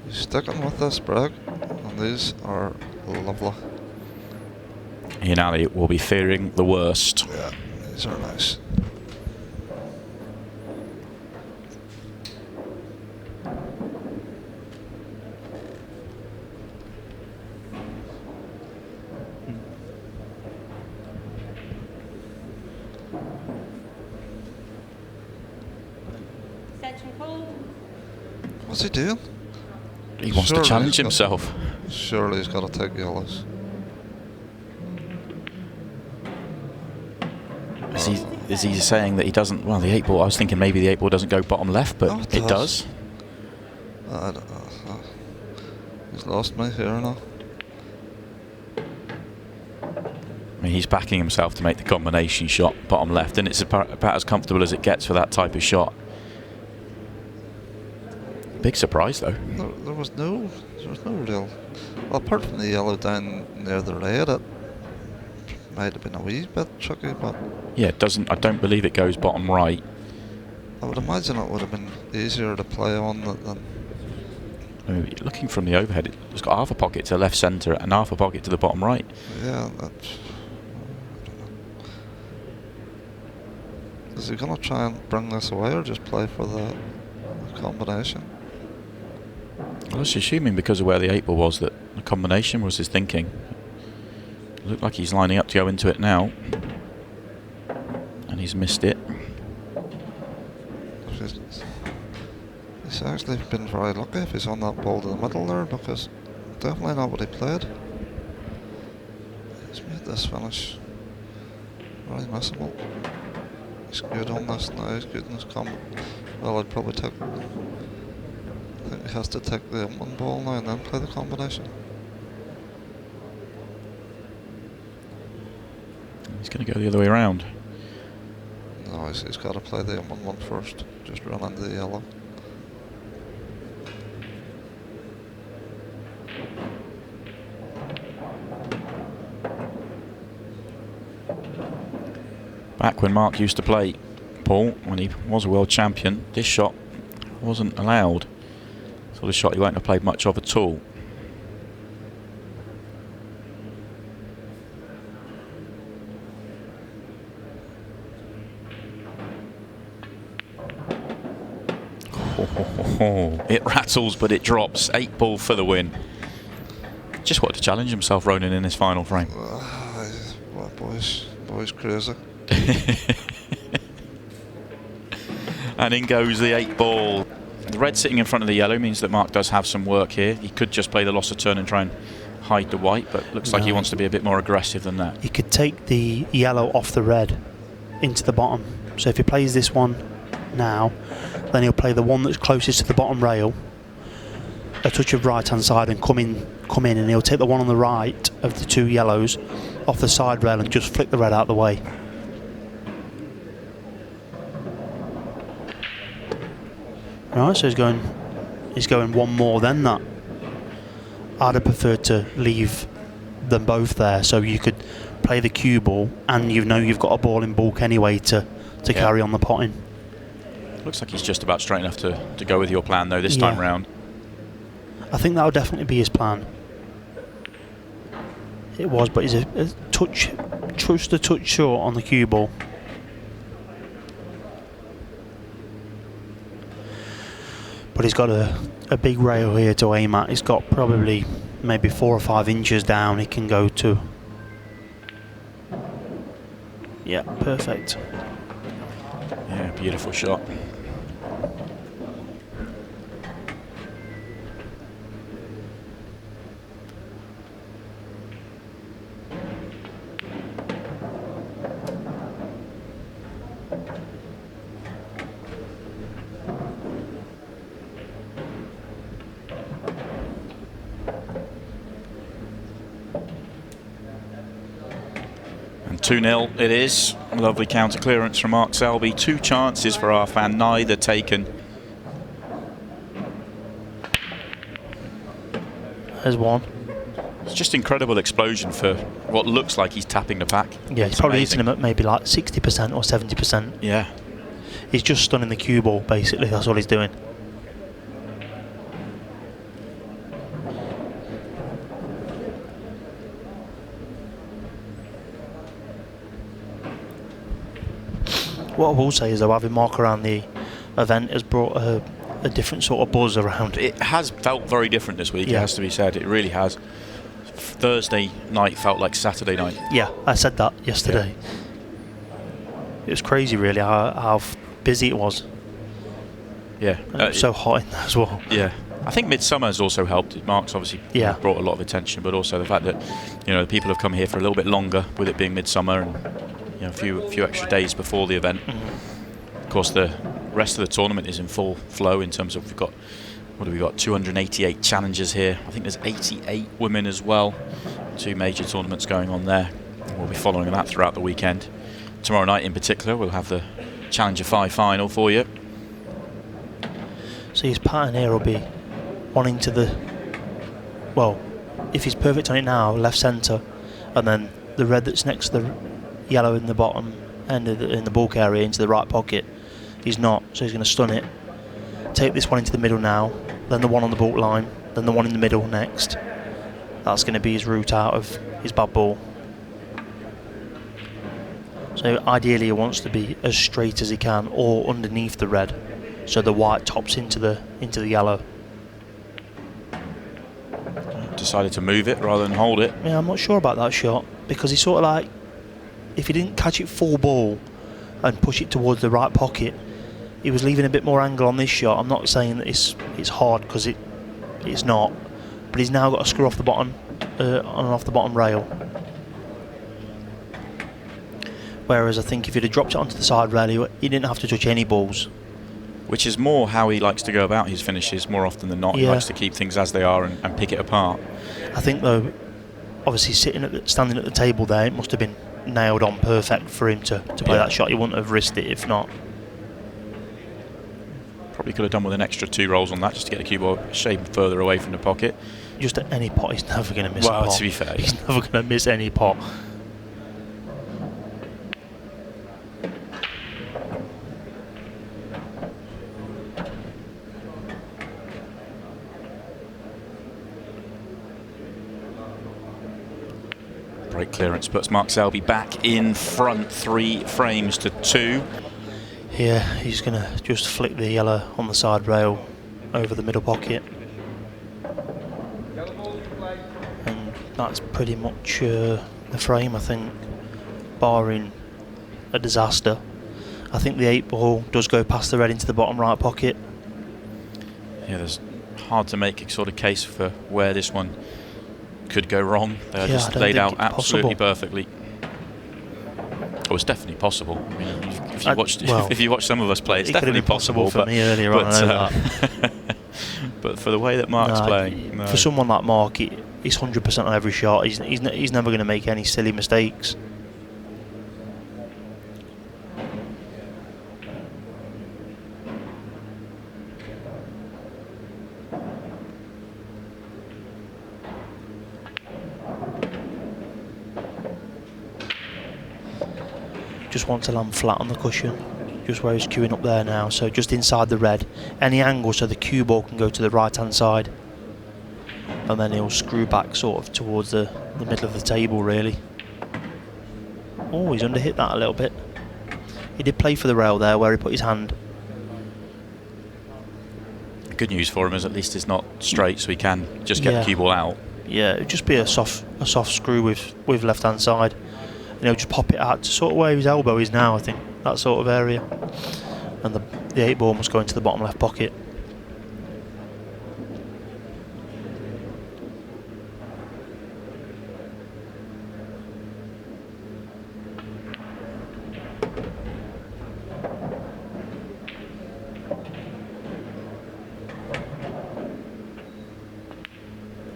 He's sticking with this break, and these are lovely. Ian Ali will be fearing the worst. Yeah, these are nice. Section call. What's he doing? He wants to challenge himself. Surely he's got to take yellows. Is he saying that he doesn't? Well, the 8-ball. I was thinking maybe the 8-ball doesn't go bottom left, but No, it does. I don't know. He's lost me here now. I mean, he's backing himself to make the combination shot bottom left, and it's about as comfortable as it gets for that type of shot. Big surprise, though. There was no real. Well, apart from the yellow down near the red, it might have been a wee bit tricky, but Yeah, it doesn't. I don't believe it goes bottom right. I would imagine it would have been easier to play on than. I mean, looking from the overhead, it's got half a pocket to left centre and half a pocket to the bottom right. Yeah, that's. I don't know. Is he gonna try and bring this away, or just play for the combination? I was assuming because of where the 8-ball was that the combination was his thinking. It looked like he's lining up to go into it now, and he's missed it. He's actually been very lucky if he's on that ball to the middle there, because definitely not what he played. He's made this finish very missable. He's good on this now, he's good in his combo. Well, I'd probably take. I think he has to take the one ball now and then play the combination. He's going to go the other way around. No, he's got to play the M1 first. Just run into the yellow. Back when Mark used to play, Paul, when he was a world champion, this shot wasn't allowed. Sort of shot he won't have played much of at all. It rattles, but it drops. 8-ball for the win. Just wanted to challenge himself, Ronan, in his final frame. Well, boys crazy. And in goes the 8-ball. The red sitting in front of the yellow means that Mark does have some work here. He could just play the loss of turn and try and hide the white, but looks like he wants to be a bit more aggressive than that. He could take the yellow off the red into the bottom. So if he plays this one now, then he'll play the one that's closest to the bottom rail, a touch of right hand side, and come in, and he'll take the one on the right of the two yellows off the side rail and just flick the red out of the way. Right, so he's going one more than that. I'd have preferred to leave them both there, so you could play the cue ball, and you've got a ball in bulk anyway to carry on the potting. Looks like he's just about straight enough to go with your plan though this time round. I think that would definitely be his plan. It was, but he's a touch short on the cue ball. But he's got a big rail here to aim at. He's got probably maybe 4 or 5 inches down he can go to. Yeah, perfect. Yeah, beautiful shot. And 2-0 it is. Lovely counter clearance from Mark Selby. 2 chances for our fan, neither taken. There's one. It's just incredible explosion for what looks like he's tapping the pack. Yeah, he's probably hitting him at maybe like 60% or 70%. Yeah. He's just stunning the cue ball, basically. That's all he's doing. What I will say is, though, having Mark around the event has brought a different sort of buzz around. It has felt very different this week, it has to be said. It really has. Thursday night felt like Saturday night. Yeah, I said that yesterday. Yeah. It was crazy, really, how busy it was. Yeah. It was so hot in there as well. Yeah. I think Midsummer has also helped. Mark's obviously brought a lot of attention, but also the fact that the people have come here for a little bit longer with it being Midsummer and a few extra days before the event. Of course, the rest of the tournament is in full flow in terms of we've got 288 challengers here. I think there's 88 women as well. 2 major tournaments going on there. We'll be following that throughout the weekend. Tomorrow night in particular, we'll have the Challenger 5 final for you. So his pattern here will be wanting to if he's perfect on it now, left centre, and then the red that's next to the yellow in the bottom end in the bulk area into the right pocket. He's not, so he's going to stun it. Take this one into the middle now, then the one on the bulk line, then the one in the middle next. That's going to be his route out of his bad ball. So ideally he wants to be as straight as he can, or underneath the red, so the white tops into the yellow. Decided to move it rather than hold it. Yeah, I'm not sure about that shot, because he sort of like, if he didn't catch it full ball and push it towards the right pocket, he was leaving a bit more angle on this shot. I'm not saying that it's hard, because it's not, but he's now got to screw off the bottom on and off the bottom rail. Whereas I think if he'd have dropped it onto the side rail, he didn't have to touch any balls. Which is more how he likes to go about his finishes more often than not. He likes to keep things as they are and pick it apart. I think, though, obviously standing at the table there, it must have been nailed on perfect for him to play that shot. He wouldn't have risked it if not. Probably could have done with an extra 2 rolls on that just to get the cue ball a shade further away from the pocket. Just at any pot, he's never going to miss a pot. Well, to be fair, he's never going to miss any pot. Break clearance puts Mark Selby back in front, 3 frames to 2. Yeah, he's going to just flick the yellow on the side rail over the middle pocket. And that's pretty much the frame, I think, barring a disaster. I think the 8 ball does go past the red into the bottom right pocket. Yeah, there's hard to make a sort of case for where this one could go wrong. They're Yeah, I just don't laid think out it's absolutely possible. perfectly. Oh, it's definitely possible. I mean, if you watched, well, if you watch some of us play, it's it could have definitely been possible for but, me earlier on, I know that. But for the way that Mark's No, playing, no. For someone like Mark, he's 100% on every shot. He's never going to make any silly mistakes. Just want to land flat on the cushion, just where he's queuing up there now, so just inside the red, any angle so the cue ball can go to the right hand side, and then he'll screw back sort of towards the middle of the table really. Oh, he's underhit that a little bit. He did play for the rail there where he put his hand. Good news for him is at least it's not straight, so he can just get the cue ball out. Yeah, it'd just be a soft screw with left hand side. And he'll just pop it out to sort of where his elbow is now, I think, that sort of area. And the 8 ball must go into the bottom left pocket.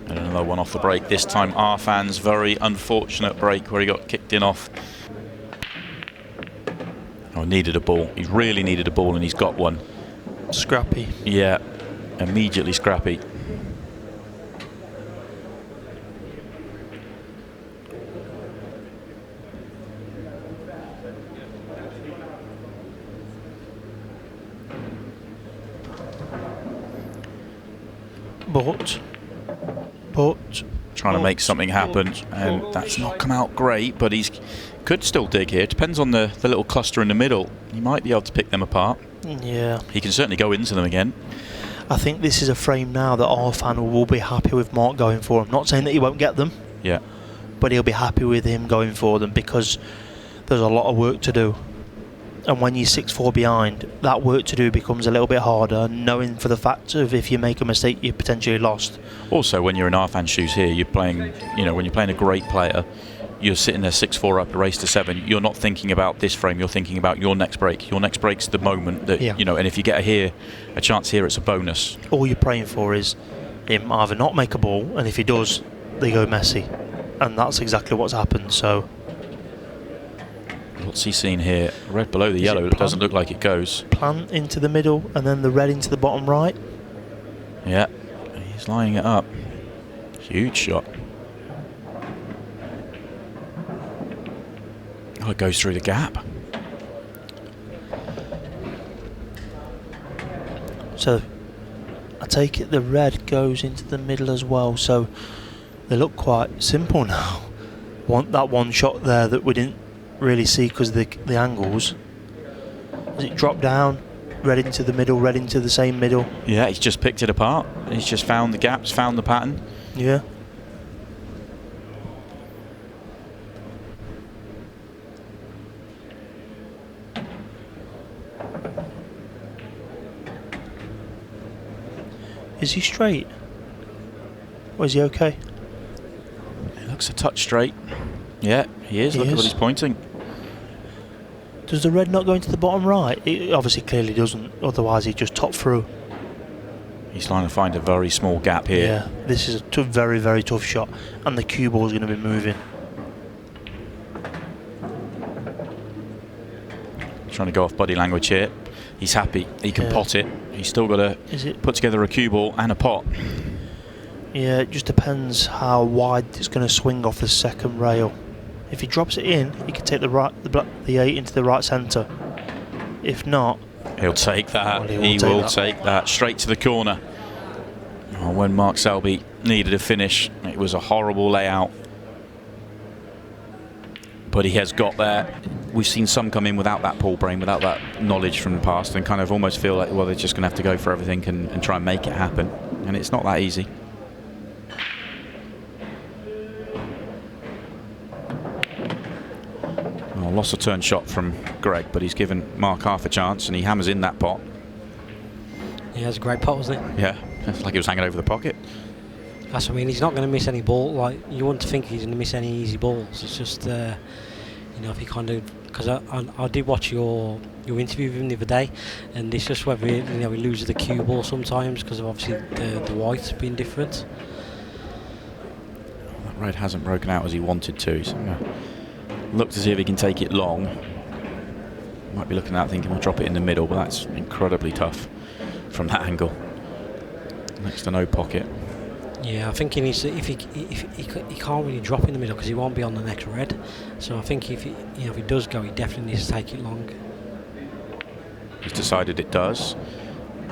And another one off the break. This time Arfan's very unfortunate break where he got kicked in off. Oh, needed a ball. He really needed a ball and he's got one. Scrappy. Yeah, immediately scrappy. But Trying to make something happen, and that's not come out great, but he's could still dig here. Depends on the little cluster in the middle. He might be able to pick them apart. yeah, He can certainly go into them again. I think this is a frame now that Arfan will be happy with Mark going for him. Not saying that he won't get them, Yeah. but he'll be happy with him going for them because there's a lot of work to do. And when you're 6-4 behind, that work to do becomes a little bit harder, knowing for the fact of if you make a mistake, you're potentially lost. Also, when you're in Arfan's shoes here, you're playing, you know, when you're playing a great player, you're sitting there 6-4 up, the race to 7. You're not thinking about this frame, you're thinking about your next break. Your next break's the moment that, you know, and if you get a chance here, it's a bonus. All you're praying for is him either not make a ball, and if he does, they go messy. And that's exactly what's happened, so... What's he seen here? Red below the yellow, it doesn't look like it goes. Plant into the middle, and then the red into the bottom right. Yeah, he's lining it up. Huge shot. Oh, it goes through the gap. So, I take it the red goes into the middle as well, so they look quite simple now. That one shot there that we didn't really see because of the angles. Does it drop down? Red into the middle, red into the same middle. Yeah, he's just picked it apart. He's just found the gaps, found the pattern. Yeah. Is he straight? Or is he okay? He looks a touch straight. Yeah, he is. Look at what he's pointing. Does the red not go into the bottom right? It obviously clearly doesn't, otherwise he'd just top through. He's trying to find a very small gap here. Yeah, this is a very, very tough shot, and the cue ball is going to be moving. Trying to go off body language here. He's happy. He can pot it. He's still got to put together a cue ball and a pot. Yeah, it just depends how wide it's going to swing off the second rail. If he drops it in, he can take the 8 into the right centre. If not, he'll take that. Well, he will take that straight to the corner. Oh, when Mark Selby needed a finish, it was a horrible layout. But he has got there. We've seen some come in without that pool brain, without that knowledge from the past, and kind of almost feel like, well, they're just going to have to go for everything and try and make it happen. And it's not that easy. Well, lost a turn shot from Greg, but he's given Mark half a chance, and he hammers in that pot. He has a great pot, wasn't he? Yeah, it's like it was hanging over the pocket. That's what I mean. He's not going to miss any ball. Like, you wouldn't think he's going to miss any easy balls. It's just, you know, if he kind of, because I did watch your interview with him the other day, and it's just whether he loses the cue ball sometimes because of obviously the white being different. That red hasn't broken out as he wanted to. So look to see if he can take it long. Might be looking at that thinking we'll drop it in the middle, but that's incredibly tough from that angle. Next to no pocket. Yeah, I think he needs to, if he can't really drop in the middle because he won't be on the next red. So I think if he does go, he definitely needs to take it long. He's decided it does.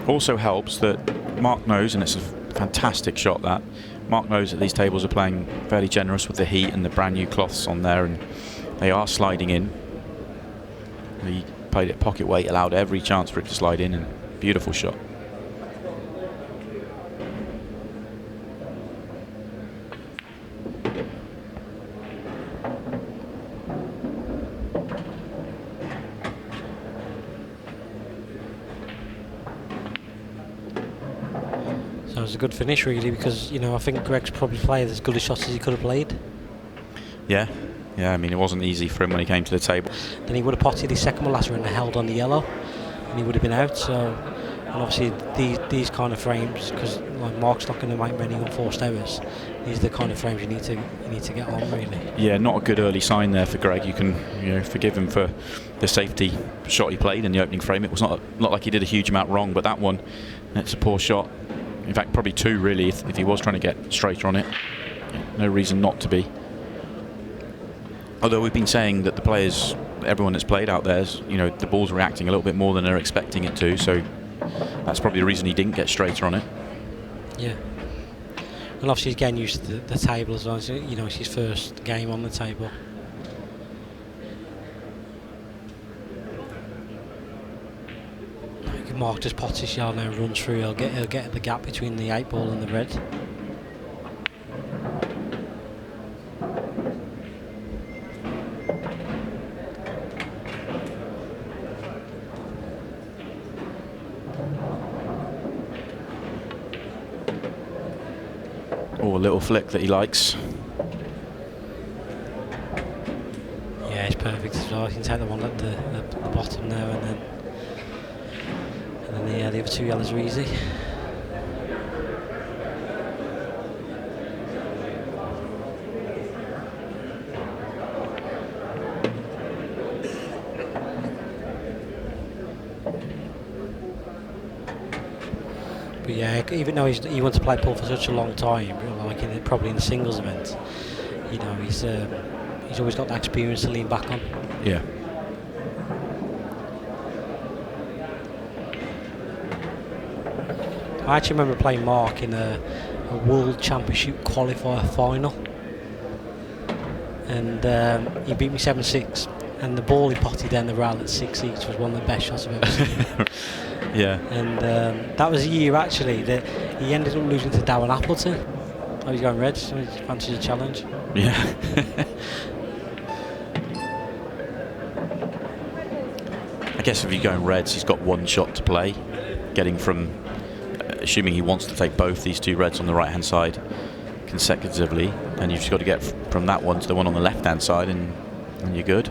Also helps that Mark knows, and it's a fantastic shot, that Mark knows that these tables are playing fairly generous with the heat and the brand new cloths on there, and they are sliding in. He played it pocket weight, allowed every chance for it to slide in, and beautiful shot. So it was a good finish really, because I think Greg's probably played as good a shot as he could have played. Yeah, I mean, it wasn't easy for him when he came to the table. Then he would have potted his second last round and held on the yellow, and he would have been out. So, and obviously these kind of frames, because like Mark's not going to make many unforced errors. These are the kind of frames you need to get on really. Yeah, not a good early sign there for Greg. You can forgive him for the safety shot he played in the opening frame. It was not like he did a huge amount wrong, but that one, it's a poor shot. In fact, probably two really if he was trying to get straighter on it. No reason not to be. Although we've been saying that the players, everyone that's played out there, the ball's reacting a little bit more than they're expecting it to, so that's probably the reason he didn't get straighter on it. Yeah. And obviously he's getting used to the table as well. So, it's his first game on the table. Mark just pots his yard now and runs through. He'll get the gap between the 8 ball and the red. Oh, a little flick that he likes. Yeah, it's perfect as well. You can take the one at the bottom there, and then the other two yellows are easy. But yeah, even though he wants to play pool for such a long time, like probably in the singles event, he's always got that experience to lean back on. Yeah. I actually remember playing Mark in a World Championship qualifier final, and he beat me 7-6, and the ball he potted down the rail at 6 each was one of the best shots I've ever seen. Yeah. And that was a year actually that he ended up losing to Darren Appleton. Oh, he's going red, so he fancies a challenge. Yeah. I guess if you're going reds, he's got one shot to play, getting from, assuming he wants to take both these two reds on the right hand side consecutively, and you've just got to get from that one to the one on the left hand side, and you're good.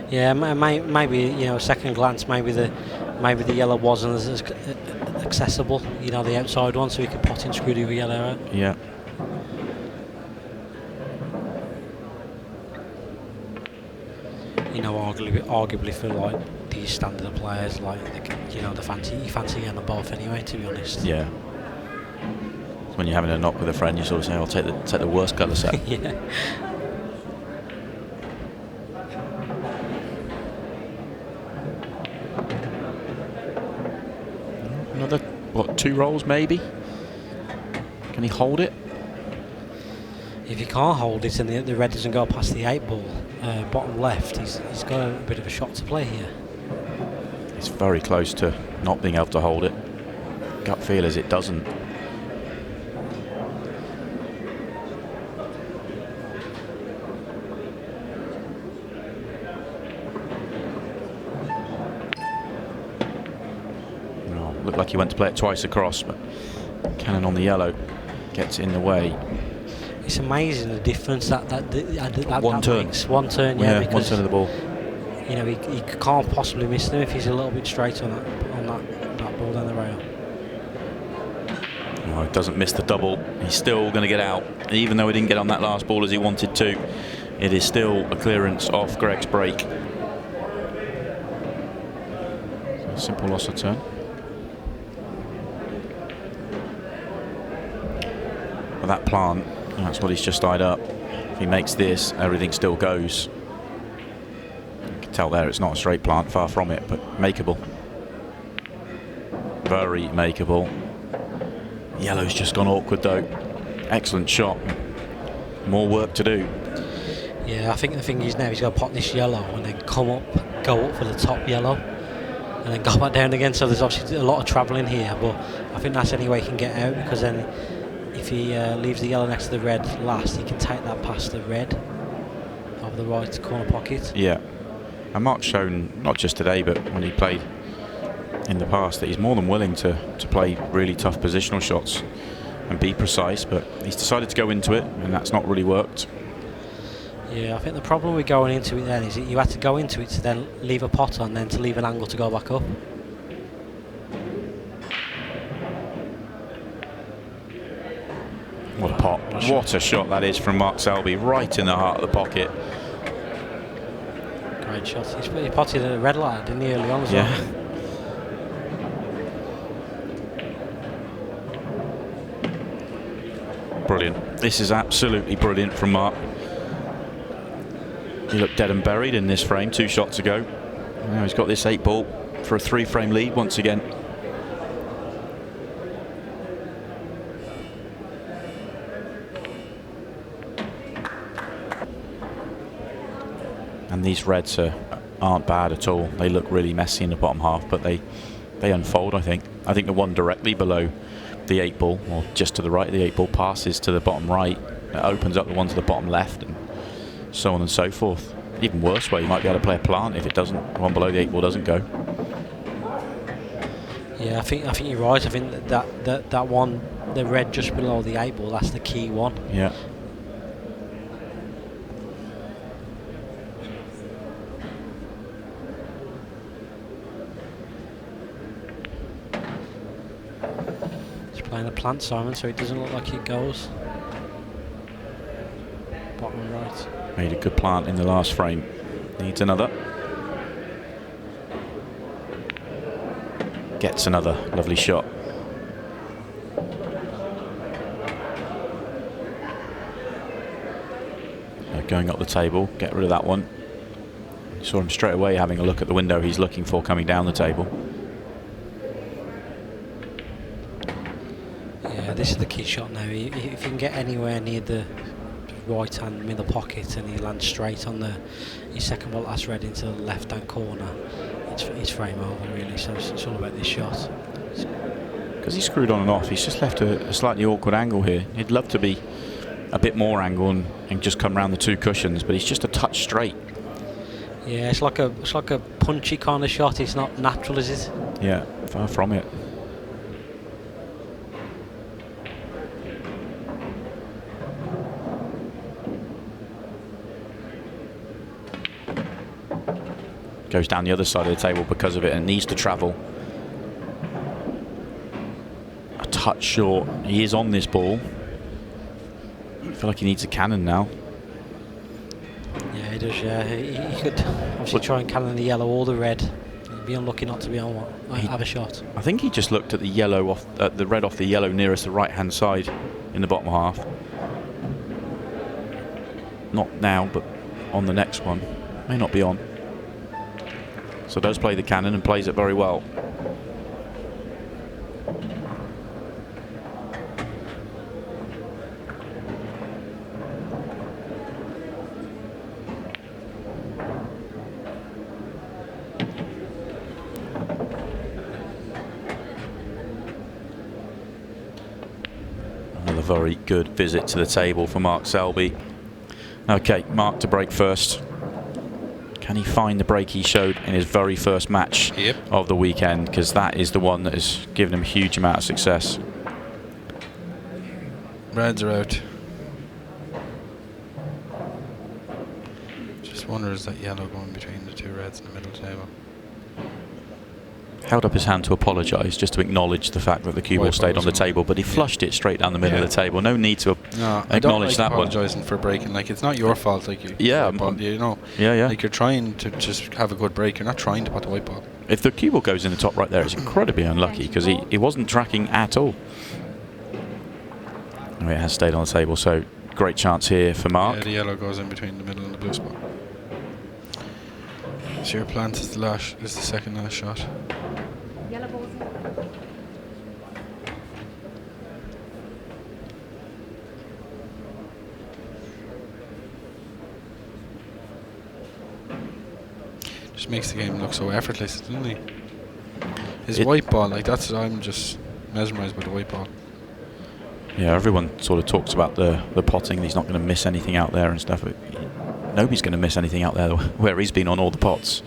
Yeah, maybe a second glance, maybe the yellow wasn't as accessible, the outside one, so he could pot in screw the yellow out. Yeah. Arguably for like these standard players, like you fancy getting them both anyway. To be honest. Yeah. When you're having a knock with a friend, you sort of say, "I'll take the worst colour set." Yeah. Another, 2 rolls maybe? Can he hold it? If he can't hold it and the red doesn't go past the 8 ball, bottom left, he's got a bit of a shot to play here. It's very close to not being able to hold it. Gut feel is it doesn't. Looked like he went to play it twice across, but cannon on the yellow. gets in the way. It's amazing the difference that One turn. makes. One turn, Yeah, because one turn of the ball. you know he can't possibly miss them if he's a little bit straight on that ball down the rail. Oh, he doesn't miss the double. He's still going to get out, even though he didn't get on that last ball as he wanted to. It is still a clearance off Greg's break. So a simple loss of turn. But that plant, that's what he's just tied up. If he makes this, everything still goes. You can tell there it's not a straight plant, far from it, but makeable. Very makeable. Yellow's just gone awkward though. Excellent shot. More work to do. Yeah, I think the thing is now he's got to pot this yellow and then go up for the top yellow and then go back down again. So there's obviously a lot of travelling here, but I think that's the only way he can get out, because then if he leaves the yellow next to the red last, he can take that past the red over the right corner pocket. Yeah. And Mark's shown, not just today, but when he played in the past, that he's more than willing to play really tough positional shots and be precise, but he's decided to go into it, and that's not really worked. Yeah, I think the problem with going into it then is that you had to go into it to then leave a pot on, then to leave an angle to go back up. What a pot. What a shot that is from Mark Selby, right in the heart of the pocket. Great shot. He potted at a red light, didn't he, early on as well? Brilliant. This is absolutely brilliant from Mark. He looked dead and buried in this frame 2 shots ago. Now he's got this 8 ball for a 3-frame lead once again. And these reds aren't bad at all. They look really messy in the bottom half, but they unfold, I think. I think the one directly below the 8 ball, or just to the right of the 8 ball, passes to the bottom right. It opens up the one to the bottom left, and so on and so forth. Even worse way, you might be able to play a plant if it doesn't. The one below the 8 ball doesn't go. Yeah, I think you're right. I think that one, the red just below the 8 ball, that's the key one. Yeah. He's playing a plant, Simon, so it doesn't look like it goes. Bottom right. Made a good plant in the last frame. Needs another. Gets another lovely shot. Going up the table, get rid of that one. You saw him straight away having a look at the window he's looking for coming down the table. Yeah, this is the key shot now. If you can get anywhere near the right hand middle pocket and he lands straight on his second ball last red into the left hand corner, it's frame over really. So it's all about this shot. Because he screwed on and off, he's just left a slightly awkward angle here. He'd love to be a bit more angle and just come round the 2 cushions, but he's just a touch straight. Yeah, it's like a punchy kind of shot. It's not natural, is it? Yeah, far from it. Goes down the other side of the table because of it and needs to travel. A touch short. He is on this ball. I feel like he needs a cannon now. Yeah, he does. Yeah, he could obviously try and cannon the yellow or the red. He'd be unlucky not to be on one. Have a shot. I think he just looked at the yellow the red off the yellow nearest the right hand side in the bottom half. Not now, but on the next one. May not be on. So does play the cannon and plays it very well. Another very good visit to the table for Mark Selby. Okay, Mark to break first. Can he find the break he showed in his very first match of the weekend? Because that is the one that has given him a huge amount of success. Reds are out. Just wonder, is that yellow going between the two reds in the middle of the table? Held up his hand to apologise, just to acknowledge the fact that the cue ball White stayed ball on the was on. table, but he flushed it straight down the middle Yeah. of the table. No need to No, I don't acknowledge like that one. apologising for breaking. Like, it's not your fault. Like, you, Yeah, white ball, you know. Yeah. Like, you're trying to just have a good break. You're not trying to put the white ball. If the cue ball goes in the top right there, it's incredibly unlucky because he wasn't tracking at all. Oh, it has stayed on the table, so great chance here for Mark. Yeah, the yellow goes in between the middle and the blue spot. So your plant is the second last shot. Yellow balls. Just makes the game look so effortless, doesn't he? His It- white ball, like, that's, I'm just mesmerised by the white ball. Yeah, everyone sort of talks about the potting. He's not going to miss anything out there and stuff. But nobody's going to miss anything out there where he's been on all the pots.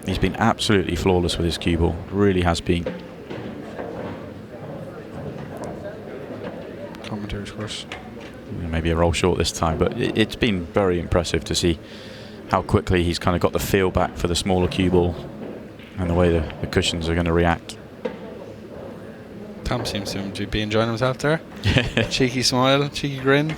He's been absolutely flawless with his cue ball. Really has been. Commentator's course. Maybe a roll short this time, but it's been very impressive to see how quickly he's kind of got the feel back for the smaller cue ball and the way the cushions are going to react. Tom seems to be enjoying himself there. Cheeky smile, cheeky grin.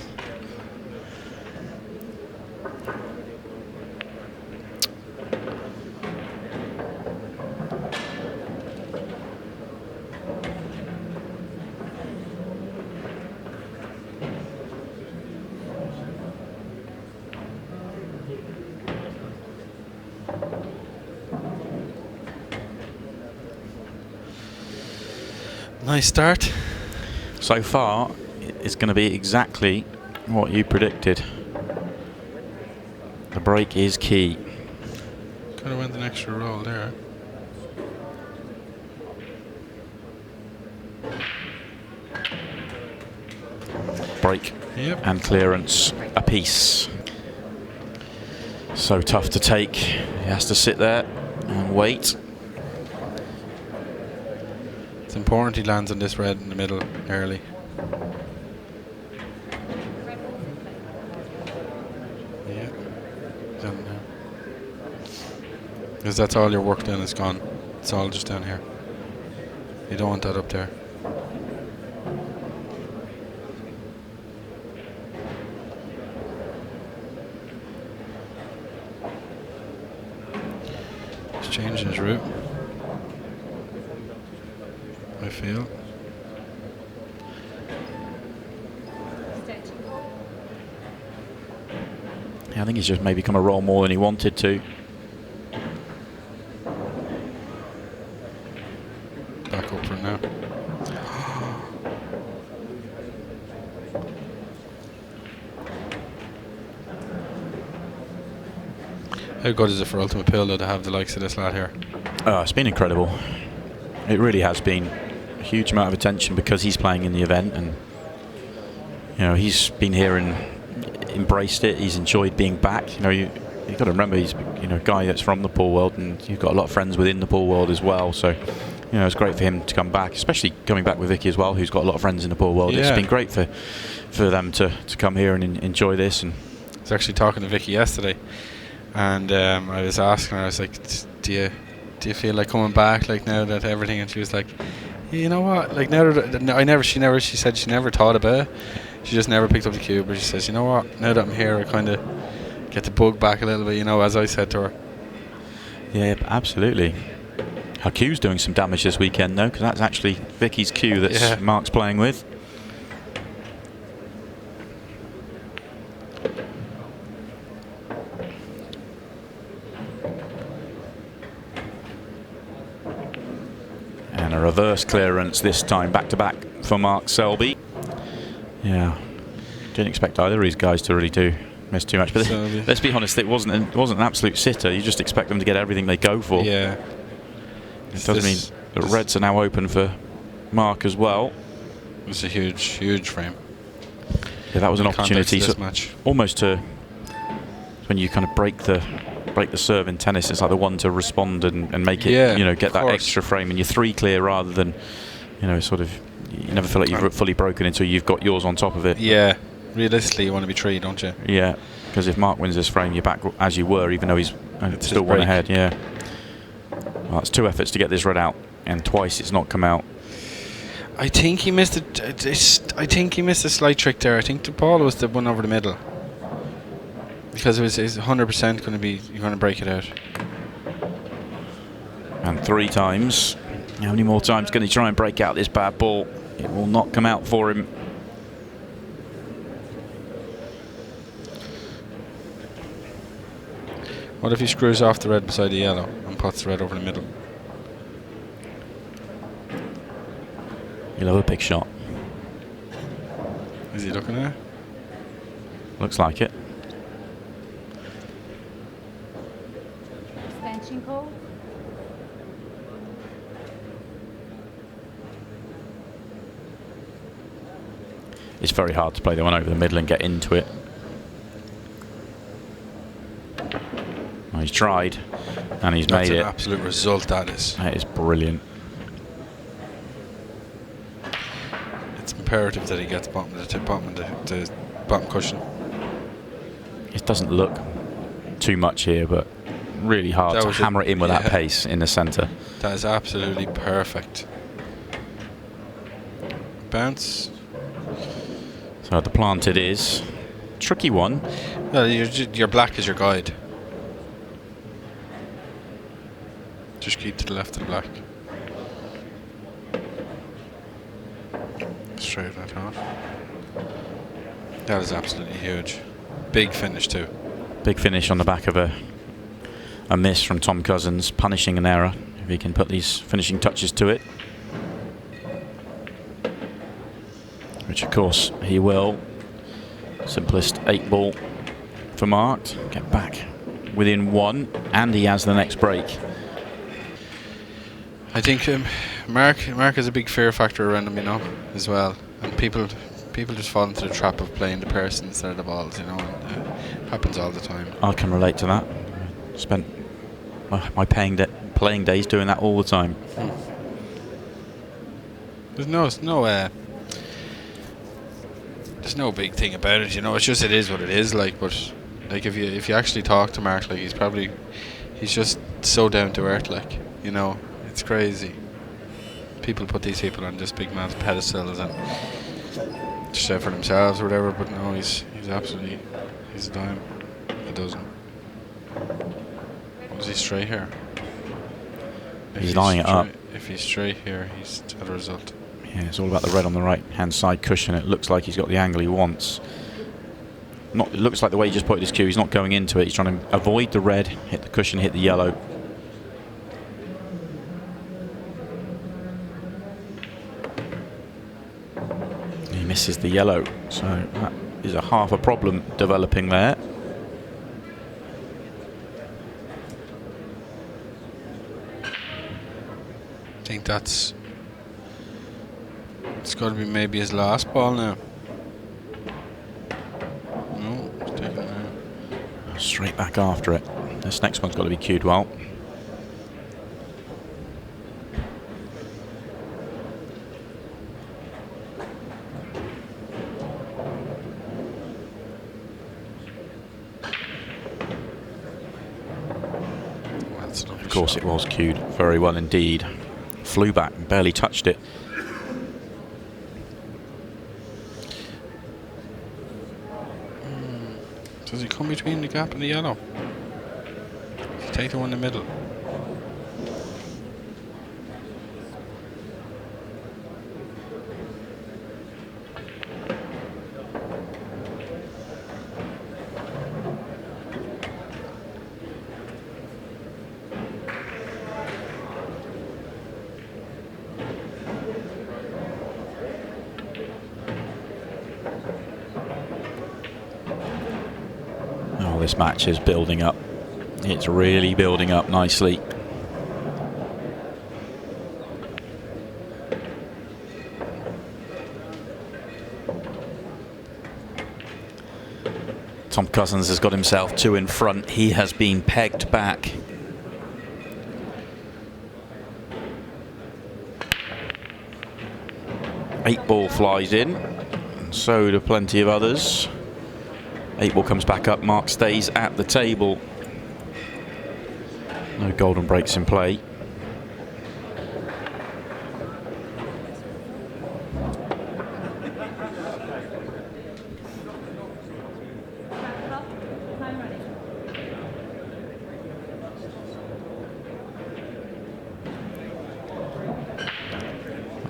Nice start. So far, it's going to be exactly what you predicted. The break is key. Could have went an extra roll there. Break Yep. and clearance apiece. So tough to take. He has to sit there and wait. It's important he lands on this red in the middle early. Yeah. Done now. Because that's all your work then is gone. It's all just down here. You don't want that up there. He's changing his route, I feel. Yeah, I think he's just maybe come a roll more than he wanted to. Back up for it now. How good is it for Ultimate Pill though to have the likes of this lad here? Oh, it's been incredible. It really has been a huge amount of attention because he's playing in the event, and you know he's been here and embraced it. He's enjoyed being back. You know, you've got to remember he's a guy that's from the pool world, and you've got a lot of friends within the pool world as well. So you know it's great for him to come back, especially coming back with Vicky as well, who's got a lot of friends in the pool world. Yeah. It's been great for them to come here and enjoy this. And I was actually talking to Vicky yesterday, and I was asking her, I was like, do you feel like coming back, like now that everything? And she was like, you know what, like now that she said she never thought about it. She just never picked up the cue, but she says, you know what, now that I'm here I kind of get the bug back a little bit, you know, as I said to her. yeah, absolutely. Her cue's doing some damage this weekend though, because that's actually Vicky's cue that Mark's playing with. And a reverse clearance this time, back to back for Mark Selby. Yeah, didn't expect either of these guys to really miss too much. But Selby. let's be honest, it wasn't an absolute sitter. You just expect them to get everything they go for. Yeah. It does mean the reds are now open for Mark as well. It's a huge frame. Yeah, that was an In context opportunity. of this So match. almost to when you kind of break the serve in tennis, it's like the one to respond and make it, Yeah, get of that course. extra frame, and you're 3 clear rather than, sort of You never feel like you've fully broken until you've got yours on top of it. Yeah, realistically, you want to be 3, don't you? Yeah, because if Mark wins this frame, you're back as you were, even though he's still one break. ahead. Yeah. Well, it's 2 efforts to get this red out, and twice it's not come out. I think he missed I think he missed a slight trick there. I think the ball was the one over the middle, because it's 100% going to be, you're going to break it out. And 3 times. How many more times can he try and break out this bad ball? It will not come out for him. What if he screws off the red beside the yellow and puts the red over the middle? He'll have a big shot. Is he looking at it? Looks like it. Expansion call. It's very hard to play the one over the middle and get into it. Well, he's tried, and he's That's made an it. absolute result, that is. That is brilliant. It's imperative that he gets bottom of the bottom cushion. It doesn't look too much here, but really hard That to was hammer it in with that yeah. pace in the centre. That is absolutely perfect. Bounce. So the plant it is. Tricky one. Well, your black is your guide. Just keep to the left of the black. Straight that out. That is absolutely huge. Big finish too. Big finish on the back of a miss from Tom Cousins, punishing an error. If he can put these finishing touches to it. Which of course he will. Simplest 8 ball for Mark. Get back within 1, and he has the next break. I think Mark has a big fear factor around him, you know, as well. And people just fall into the trap of playing the person instead of the balls, you know. And it happens all the time. I can relate to that. Spent my playing days doing that all the time. There's no big thing about it, you know. It's just, it is what it is, like. But like, if you actually talk to Mark, like, he's just so down to earth, like, you know. It's crazy. People put these people on just big man's pedestals and just out for themselves or whatever. But no, he's absolutely, he's a dime. A dozen. Was he straight here? He's lining it up. If he's straight here, he's at a result. Yeah, it's all about the red on the right-hand side cushion. It looks like he's got the angle he wants. It looks like the way he just put his cue, he's not going into it. He's trying to avoid the red, hit the cushion, hit the yellow. He misses the yellow, so that is a half a problem developing there. I think it's got to be maybe his last ball now. No, he's taking it now. Straight back after it. This next one's got to be cued well. Of course it was cued very well indeed. Flew back and barely touched it. Does he come between the gap and the yellow? Does he take the one in the middle? Oh, this match is building up. It's really building up nicely. Tom Cousins has got himself 2 in front. He has been pegged back. 8 ball flies in, and so do plenty of others. 8 ball comes back up. Mark stays at the table. No golden breaks in play.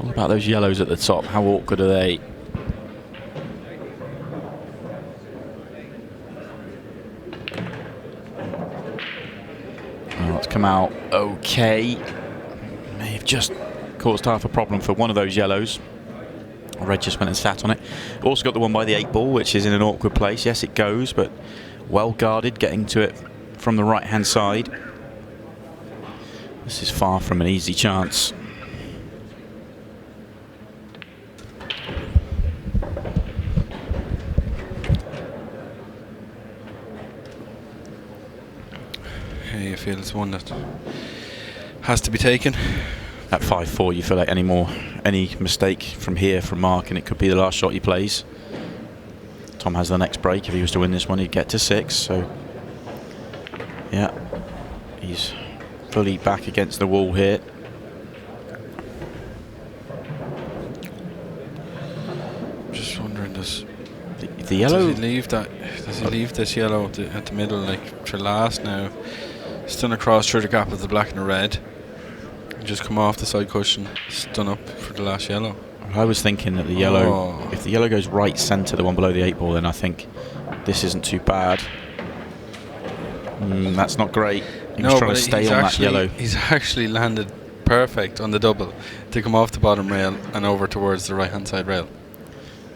What about those yellows at the top? How awkward are they? Well, it's come out okay. May have just caused half a problem for one of those yellows. Red just went and sat on it. Also got the one by the 8 ball, which is in an awkward place. Yes, it goes, but well guarded, getting to it from the right-hand side. This is far from an easy chance. You feel it's one that has to be taken. At 5-4, you feel like any mistake from here from Mark, and it could be the last shot he plays. Tom has the next break. If he was to win this one, he'd get to 6. So, yeah, he's fully back against the wall here. Just wondering, does The yellow. Does he leave that? Does he leave this yellow at the middle, like for last now? Stun across through the gap of the black and the red. And just come off the side cushion, stun up for the last yellow. I was thinking that the yellow, if the yellow goes right centre, the one below the 8 ball, then I think this isn't too bad. That's not great. He was trying to stay on that yellow. He's actually landed perfect on the double to come off the bottom rail and over towards the right hand side rail.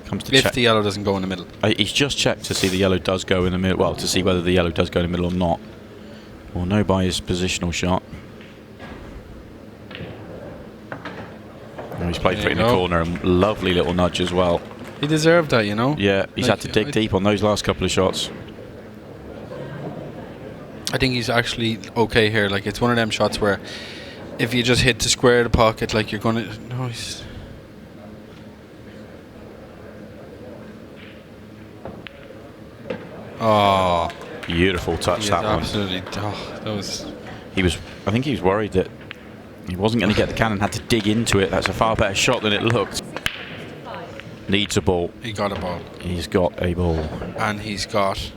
Comes to if check. the yellow doesn't go in the middle. He's just checked to see the yellow does go in the middle. Well, to see whether the yellow does go in the middle or not. We'll know by his positional shot. Oh, he's played for it in the corner, and lovely little nudge as well. He deserved that, you know. Yeah, he's had to dig deep on those last couple of shots. I think he's actually okay here. Like, it's one of them shots where if you just hit to square the pocket, like you're gonna. No, he's. Oh, beautiful touch that one. Absolutely. Oh, that was. I think he was worried that he wasn't going to get the cannon. Had to dig into it. That's a far better shot than it looked. Needs a ball. He got a ball. He's got a ball. And he's got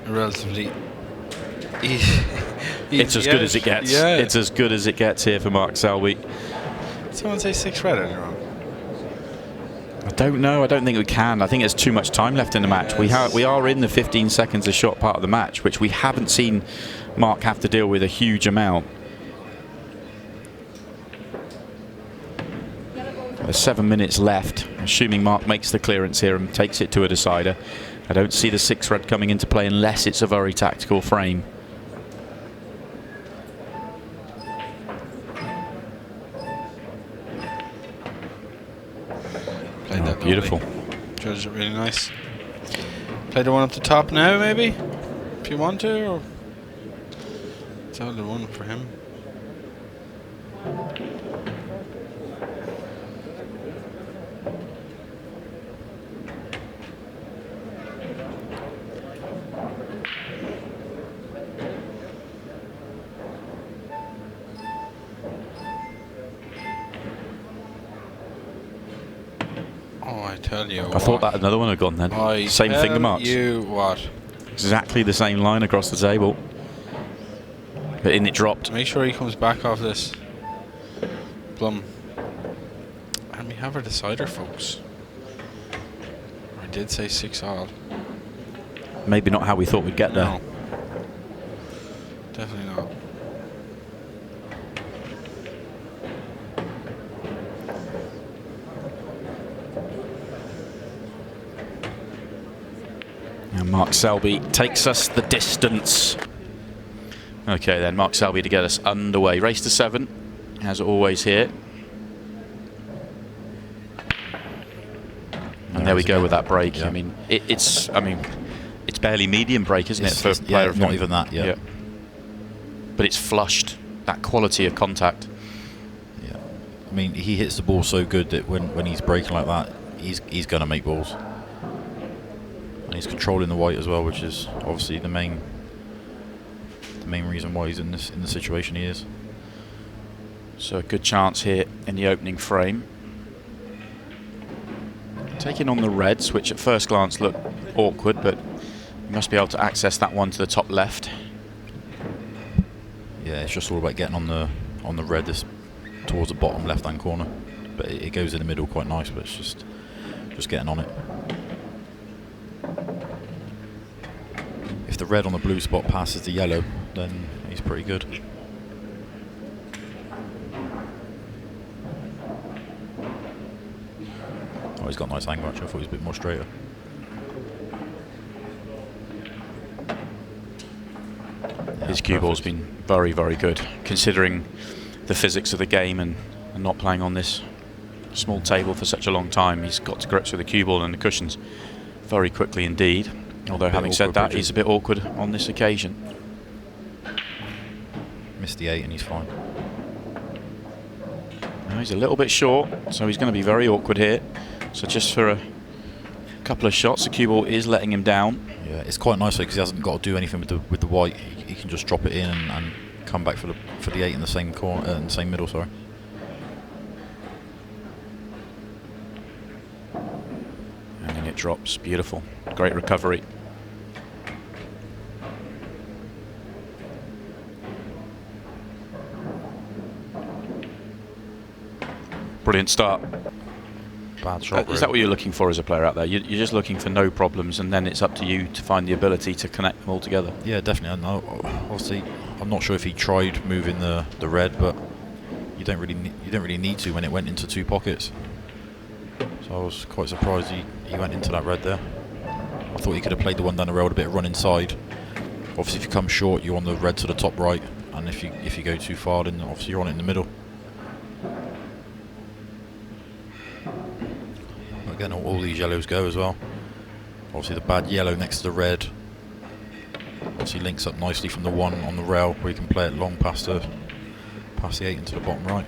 a relatively. It's as good as it gets. Yeah. It's as good as it gets here for Mark Selby. Did someone say 6 red earlier on? I don't know. I don't think we can. I think there's too much time left in the match. Yes. We are in the 15 seconds a shot part of the match, which we haven't seen Mark have to deal with a huge amount. There's 7 minutes left, assuming Mark makes the clearance here and takes it to a decider. I don't see the 6 red coming into play unless it's a very tactical frame. Played that beautiful. Judged it really nice. Play the one up the top now, maybe? If you want to, or it's all the one for him. I tell you I thought that another one had gone then. Same finger marks. You what? Exactly the same line across the table. But in it dropped. Make sure he comes back off this. Plum. And we have our decider, folks. I did say 6 all. Maybe not how we thought we'd get there. No. Definitely not. And Mark Selby takes us the distance. Okay then, Mark Selby to get us underway. Race to 7, as always here. And there we go with that break. Yeah. I mean, it's barely medium break, isn't it, for a player of not even that. Yeah. But it's flushed. That quality of contact. Yeah. I mean, he hits the ball so good that when he's breaking like that, he's going to make balls. And he's controlling the white as well, which is obviously the main reason why he's in the situation he is. So a good chance here in the opening frame. Taking on the reds, which at first glance look awkward, but you must be able to access that one to the top left. Yeah, it's just all about getting on the red towards the bottom left-hand corner. But it goes in the middle quite nice, but it's just getting on it. If the red on the blue spot passes the yellow, then he's pretty good. Oh, he's got a nice angle actually. I thought he was a bit more straighter. His cue ball's been very, very good, considering the physics of the game and not playing on this small table for such a long time. He's got to grips with the cue ball and the cushions very quickly indeed. Although having said that, he's a bit awkward on this occasion. Missed the 8 and he's fine. Now he's a little bit short, so he's going to be very awkward here. So just for a couple of shots, the cue ball is letting him down. Yeah, it's quite nice because he hasn't got to do anything with the white. He can just drop it in and come back for the 8 in the same corner, in the same middle. Sorry. And then it drops. Beautiful. Great recovery. Brilliant start. Bad shot. Is that what you're looking for as a player out there? You're just looking for no problems, and then it's up to you to find the ability to connect them all together. Yeah, definitely. Obviously, I'm not sure if he tried moving the red, but you don't really need to when it went into 2 pockets. So I was quite surprised he went into that red there. I thought he could have played the one down the rail, a bit of run inside. Obviously, if you come short, you're on the red to the top right, and if you go too far, then obviously you're on it in the middle. Again, all these yellows go as well. Obviously the bad yellow next to the red obviously links up nicely from the 1 on the rail, where you can play it long past the 8 into the bottom right.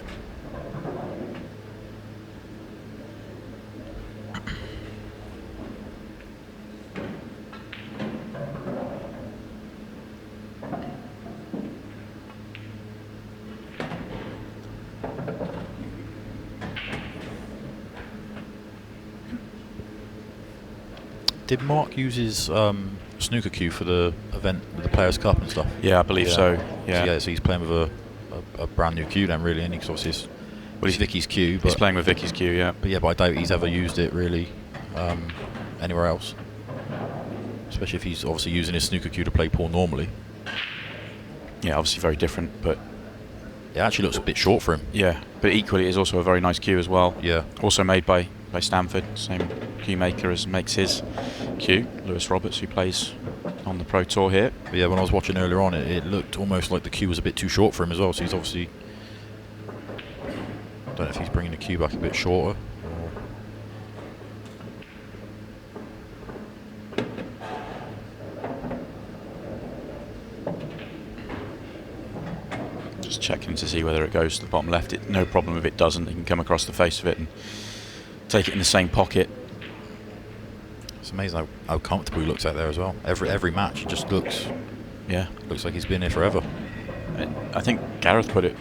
Did Mark use his snooker cue for the event with the Players' Cup and stuff? Yeah, I believe so. Yeah, so he's playing with a brand new cue then, really, and he's obviously it's Vicky's cue. But He's playing with Vicky's cue, yeah. But I doubt he's ever used it really anywhere else. Especially if he's obviously using his snooker cue to play pool normally. Yeah, obviously very different, but it actually looks a bit short for him. Yeah, but equally it is also a very nice cue as well. Yeah. Also made by Stanford, same cue maker as makes his cue, Lewis Roberts, who plays on the Pro Tour here. But yeah, when I was watching earlier on, it looked almost like the cue was a bit too short for him as well. So he's obviously, I don't know if he's bringing the cue back a bit shorter. Just checking to see whether it goes to the bottom left. No problem if it doesn't. He can come across the face of it and take it in the same pocket. It's amazing how comfortable he looks out there as well. Every match, he just looks like he's been here forever. I think Gareth put it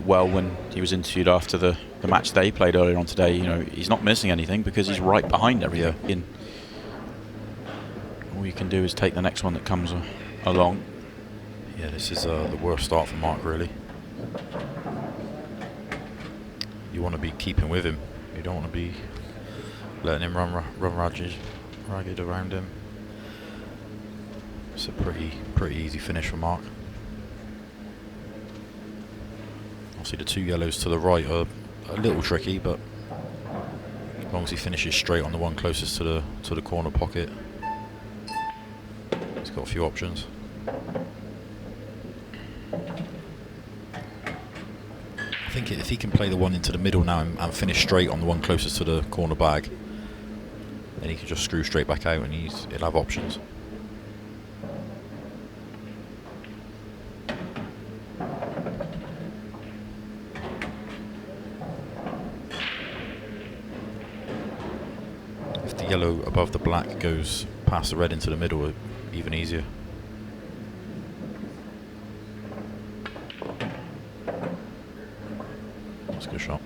well when he was interviewed after the match they played earlier on today. You know, he's not missing anything because he's right behind everything. All you can do is take the next one that comes along. Yeah, this is the worst start for Mark, really. You want to be keeping with him. You don't want to be letting him run ragged around him. It's a pretty easy finish for Mark. Obviously the 2 yellows to the right are a little tricky, but as long as he finishes straight on the one closest to the corner pocket, he's got a few options. I think if he can play the one into the middle now and finish straight on the one closest to the corner bag, then he can just screw straight back out and he'll have options. yellow above the black goes past the red into the middle, even easier. That's a good shot.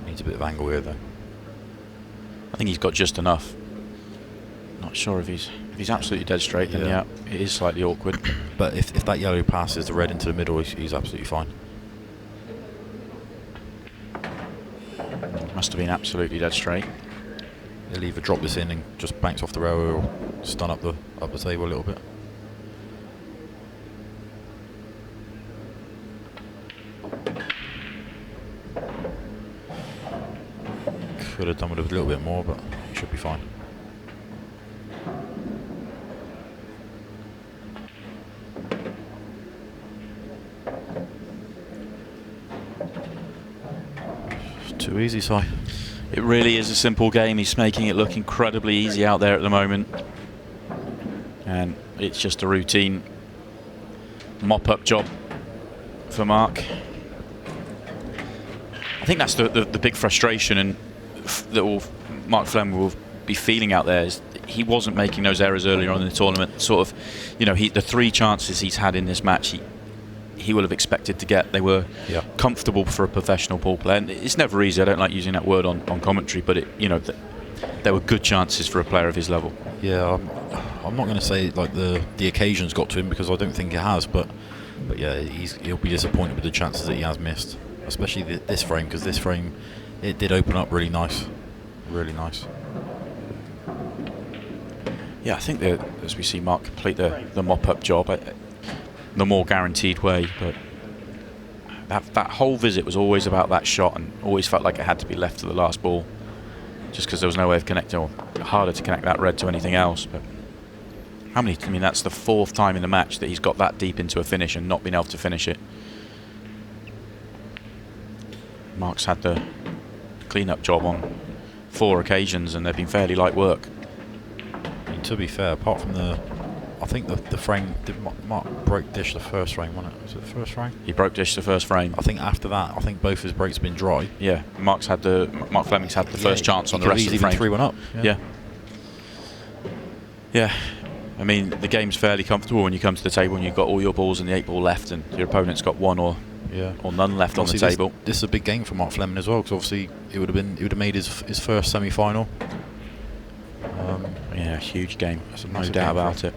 Needs a bit of angle here though. I think he's got just enough. Not sure if he's absolutely dead straight, then yeah, it is slightly awkward. But if that yellow passes the red into the middle, he's absolutely fine. Must have been absolutely dead straight. He'll either drop this in and just bounce off the rail, or stun up the table a little bit. Could have done with a little bit more, but he should be fine. It's too easy, Si. It really is a simple game. He's making it look incredibly easy out there at the moment. And it's just a routine mop-up job for Mark. I think that's the big frustration and that Mark Fleming will be feeling out there, is he wasn't making those errors earlier on in the tournament. Sort of, you know, the 3 chances he's had in this match, he will have expected to get. They were comfortable for a professional pool player. And it's never easy. I don't like using that word on commentary, but there were good chances for a player of his level. Yeah, I'm not going to say like the occasion's got to him, because I don't think it has, but yeah, he'll be disappointed with the chances that he has missed, especially this frame, because this frame it did open up really nice, really nice. Yeah, I think that as we see Mark complete the mop-up job, the more guaranteed way, but that whole visit was always about that shot, and always felt like it had to be left to the last ball, just because there was no way of connecting, or harder to connect that red to anything else. But I mean, that's the 4th time in the match that he's got that deep into a finish and not been able to finish it. Mark's had the clean-up job on 4 occasions, and they've been fairly light work. And to be fair, apart from I think the frame, did Mark broke dish the first frame, wasn't it? Was it the first frame? He broke dish the first frame. I think after that, I think both his breaks have been dry. Yeah, Mark Fleming's had the first chance on the rest of the frame. 3-1 up. Yeah. I mean, the game's fairly comfortable when you come to the table and you've got all your balls in the 8 ball left, and your opponent's got 1 or none left on the table. This is a big game for Mark Fleming as well, because obviously he would have made his first semi-final. Yeah, huge game. No doubt about it.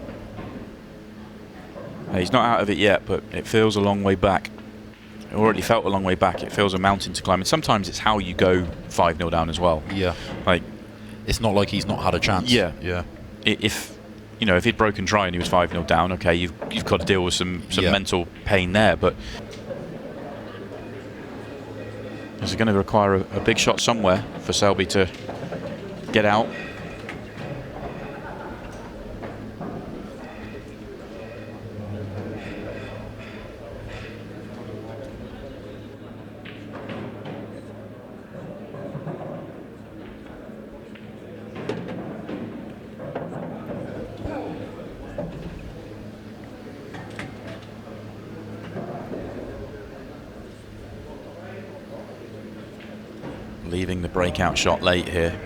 He's not out of it yet, but it feels a long way back. It already felt a long way back. It feels a mountain to climb. And sometimes it's how you go 5-0 down as well. Yeah. Like, it's not like he's not had a chance. Yeah. Yeah. If he'd broken try and he was 5-0 down, okay, you've got to deal with some mental pain there. But is it going to require a big shot somewhere for Selby to get out? Leaving the breakout shot late here.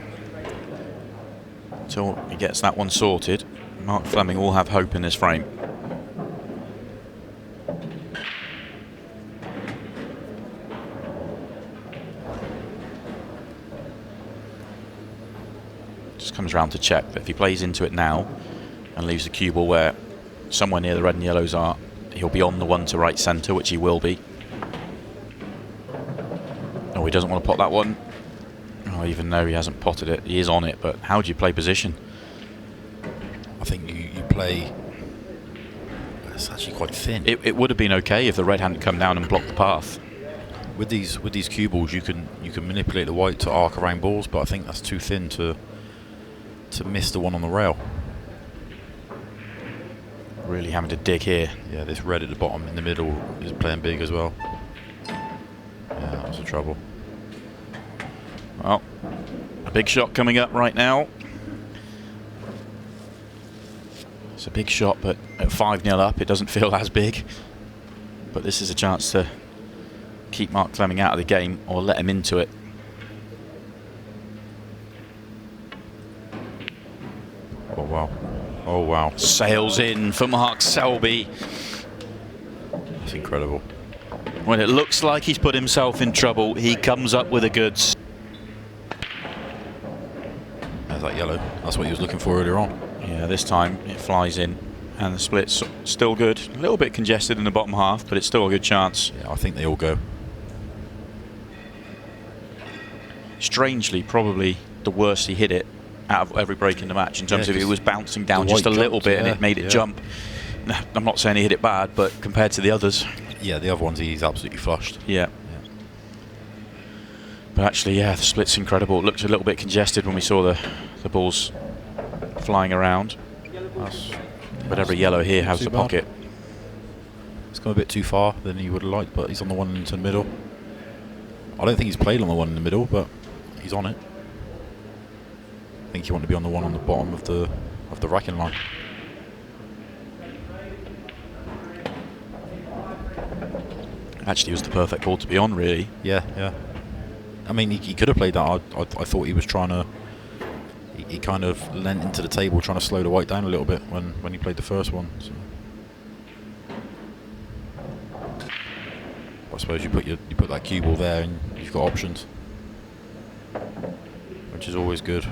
Until he gets that one sorted, Mark Fleming will have hope in this frame. Just comes round to check, but if he plays into it now and leaves the cue ball where somewhere near the red and yellows are, he'll be on the 1 to right centre, which he will be. Oh, he doesn't want to pot that one. Oh, even though he hasn't potted it, he is on it. But how do you play position? I think you play. It's actually quite thin. It would have been okay if the red hadn't come down and blocked the path. With these cue balls, you can manipulate the white to arc around balls, but I think that's too thin to miss the one on the rail. Really having to dig here. Yeah, this red at the bottom in the middle is playing big as well. Yeah, that was the trouble. Well, a big shot coming up right now. It's a big shot, but at 5-0 up, it doesn't feel as big. But this is a chance to keep Mark Fleming out of the game, or let him into it. Oh, wow. Sails in for Mark Selby. That's incredible. When it looks like he's put himself in trouble, he comes up with the goods. There's that yellow. That's what he was looking for earlier on. Yeah, this time it flies in, and the split's still good. A little bit congested in the bottom half, but it's still a good chance. Yeah, I think they all go. Strangely, probably the worst he hit it out of every break in the match in terms Yeah, of it was bouncing down the just a white little jumped, bit and yeah, it made it yeah. jump. I'm not saying he hit it bad, but compared to the others. Yeah, the other ones he's absolutely flushed. Yeah. But actually, yeah, the split's incredible. It looked a little bit congested when we saw the balls flying around. But every yellow here has Too the bad. pocket. It's gone a bit too far than he would have liked, but he's on the one into the middle. I don't think he's played on the one in the middle, but he's on it. I think he wanted to be on the one on the bottom of the racking line. Actually, it was the perfect ball to be on, really. Yeah, yeah. I mean, he could have played that. I thought he was trying to... He kind of leant into the table, trying to slow the white down a little bit when he played the first one. So. I suppose you put that cue ball there and you've got options, which is always good.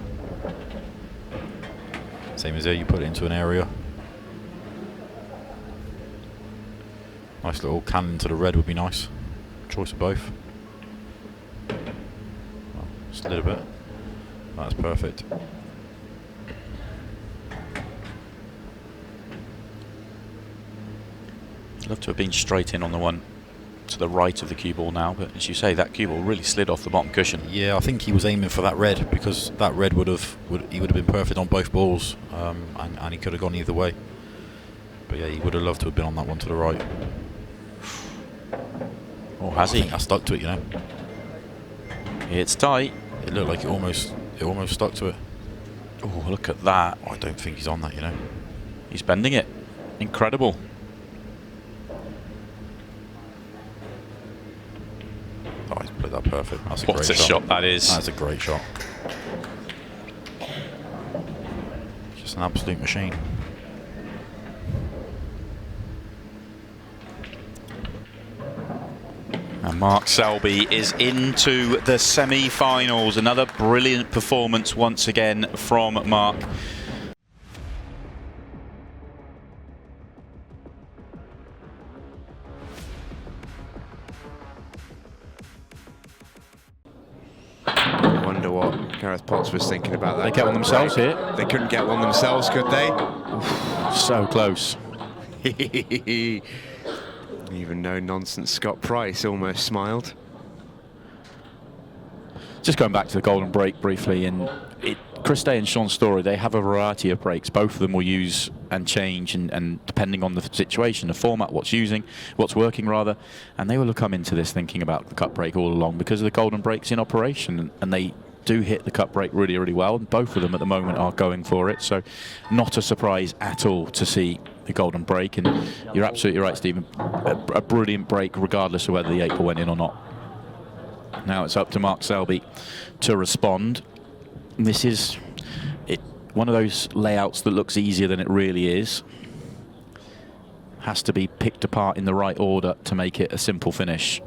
Same as there, you put it into an area. Nice little cannon to the red would be nice. Choice of both. Well, just a little bit. That's perfect. Love to have been straight in on the one to the right of the cue ball now, but as you say, that cue ball really slid off the bottom cushion. Yeah, I think he was aiming for that red because that red would have been perfect on both balls, and he could have gone either way. But yeah, he would have loved to have been on that one to the right. Or has I he? think I stuck to it, you know. It's tight. It looked like it almost stuck to it. Oh, look at that. I don't think he's on that, you know. He's bending it. Incredible. Oh, he's played that perfect. That's a What great a shot that is. That's a great shot. Just an absolute machine. And Mark Selby is into the semi-finals. Another brilliant performance once again from Mark. I wonder what Gareth Potts was thinking about that. They get one themselves here. They couldn't get one themselves, could they? So close. Even no-nonsense Scott Price almost smiled. Just going back to the golden break briefly, and Chris Day and Sean Story, they have a variety of breaks. Both of them will use and change, and depending on the situation, the format, what's working rather. And they will have come into this thinking about the cut break all along because of the golden breaks in operation, and they do hit the cut break really, really well. And both of them at the moment are going for it, so not a surprise at all to see the golden break. And you're absolutely right, Stephen. A brilliant break, regardless of whether the 8 ball went in or not. Now it's up to Mark Selby to respond. This is one of those layouts that looks easier than it really is. Has to be picked apart in the right order to make it a simple finish.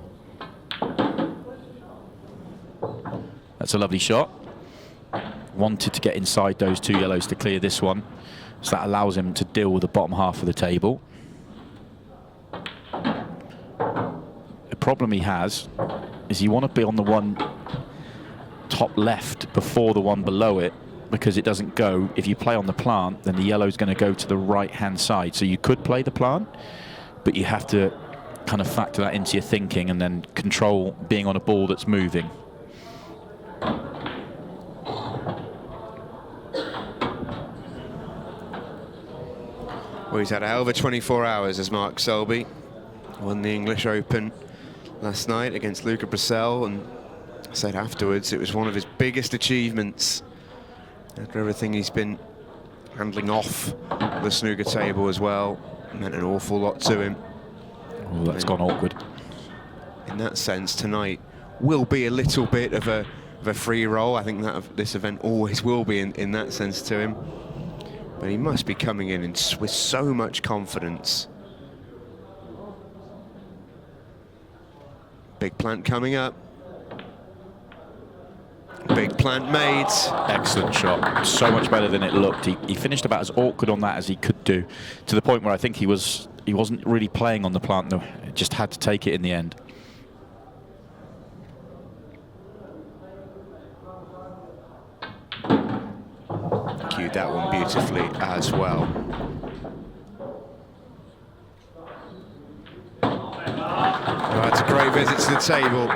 That's a lovely shot. Wanted to get inside those 2 yellows to clear this one, so that allows him to deal with the bottom half of the table. The problem he has is you want to be on the one top left before the one below it, because it doesn't go. If you play on the plant, then the yellow's going to go to the right-hand side. So you could play the plant, but you have to kind of factor that into your thinking and then control being on a ball that's moving. Well, he's had a hell of a 24 hours as Mark Selby. Won the English Open last night against Luca Brissell, and said afterwards it was one of his biggest achievements after everything he's been handling off the snooker table as well. It meant an awful lot to him. Oh, that's gone awkward. In that sense, tonight will be a little bit of a free roll. I think that this event always will be in that sense to him. But he must be coming in with so much confidence. Big plant coming up. Big plant made. Excellent shot. So much better than it looked. He finished about as awkward on that as he could do, to the point where I think he wasn't really playing on the plant, though. Just had to take it in the end. Cued that one beautifully as well. Oh, that's a great visit to the table.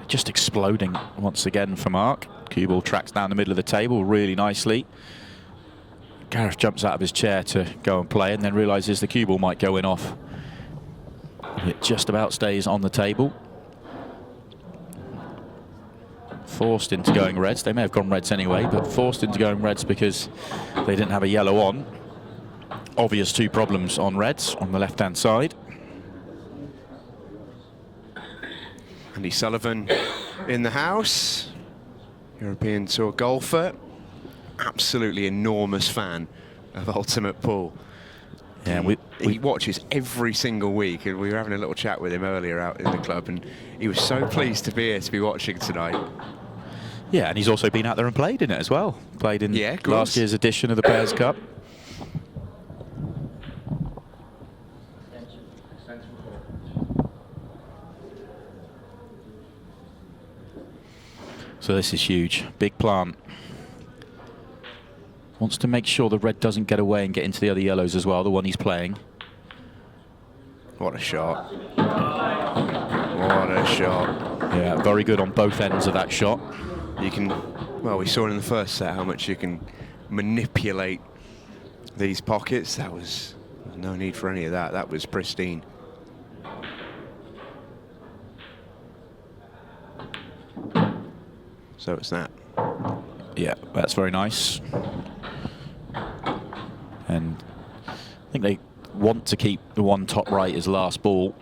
Just exploding once again for Mark. Cue ball tracks down the middle of the table really nicely. Gareth jumps out of his chair to go and play and then realises the cue ball might go in off. It just about stays on the table. Forced into going reds. They may have gone reds anyway, but forced into going reds because they didn't have a yellow on. Obvious two problems on reds on the left-hand side. Andy Sullivan in the house. European Tour golfer. Absolutely enormous fan of Ultimate Pool. Yeah, he watches every single week, and we were having a little chat with him earlier out in the club, and he was so pleased to be here to be watching tonight. Yeah, and he's also been out there and played in it as well. Played in Yeah, last year's edition of the Players' Cup. So this is huge. Big plant. Wants to make sure the red doesn't get away and get into the other yellows as well, the one he's playing. What a shot. What a shot. Yeah, very good on both ends of that shot. You can, well, we saw in the first set how much you can manipulate these pockets. That was no need for any of that. That was pristine. So it's that. Yeah, that's very nice. And I think they want to keep the one top right as last ball.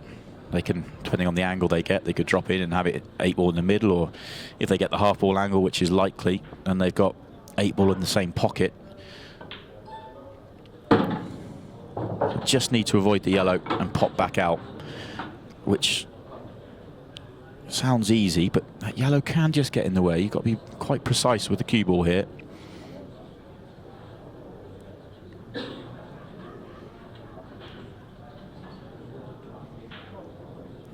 They can, depending on the angle they get, they could drop in and have it 8-ball in the middle, or if they get the half ball angle, which is likely, and they've got 8-ball in the same pocket. Just need to avoid the yellow and pop back out, which sounds easy, but that yellow can just get in the way. You've got to be quite precise with the cue ball here.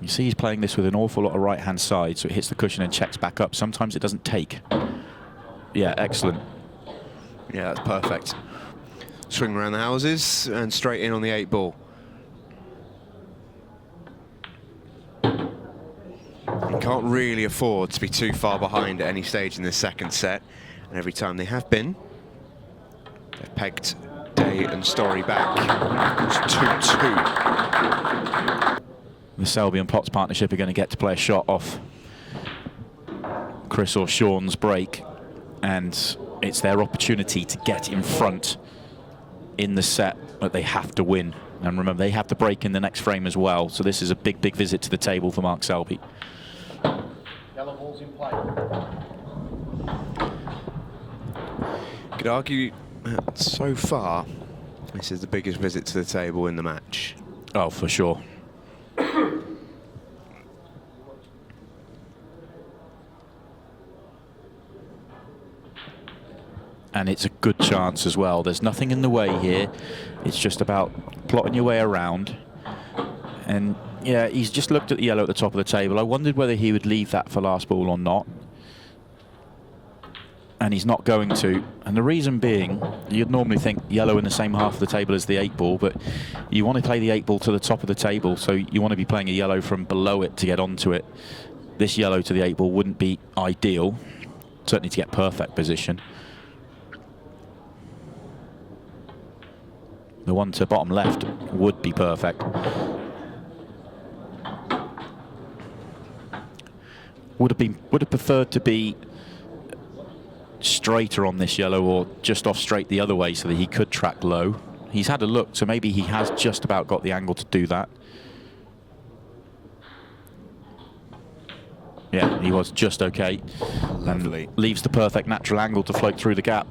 You see he's playing this with an awful lot of right-hand side, so it hits the cushion and checks back up. Sometimes it doesn't take. Yeah, excellent. Yeah, that's perfect. Swing around the houses and straight in on the 8-ball. You can't really afford to be too far behind at any stage in this second set. And every time they have been, they've pegged Day and Story back. It's 2-2. The Selby and Potts partnership are going to get to play a shot off Chris or Sean's break, and it's their opportunity to get in front in the set that they have to win. And remember, they have to break in the next frame as well, so this is a big, big visit to the table for Mark Selby. Yellow ball's in play. Could argue that so far, this is the biggest visit to the table in the match. Oh, for sure. And it's a good chance as well. There's nothing in the way here. It's just about plotting your way around. And yeah, he's just looked at the yellow at the top of the table. I wondered whether he would leave that for last ball or not. And he's not going to. And the reason being, you'd normally think yellow in the same half of the table as the 8-ball, but you want to play the 8-ball to the top of the table, so you want to be playing a yellow from below it to get onto it. This yellow to the 8-ball wouldn't be ideal, certainly to get perfect position. The one to bottom left would be perfect. Would have preferred to be straighter on this yellow, or just off straight the other way so that he could track low. He's had a look, so maybe he has just about got the angle to do that. Yeah, he was just okay. Lovely. And leaves the perfect natural angle to float through the gap.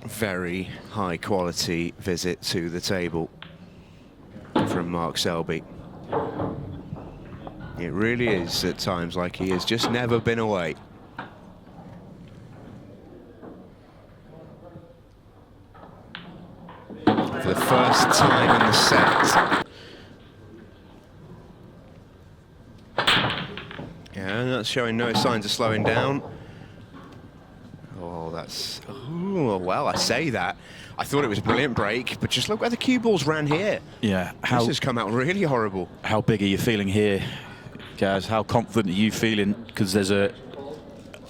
Very high quality visit to the table from Mark Selby. It really is at times like he has just never been away. For the first time in the set. Yeah, that's showing no signs of slowing down. Oh, that's... Oh, well, I say that. I thought it was a brilliant break, but just look where the cue balls ran here. Yeah. This has come out really horrible. How big are you feeling here, Gaz? How confident are you feeling? Because there's a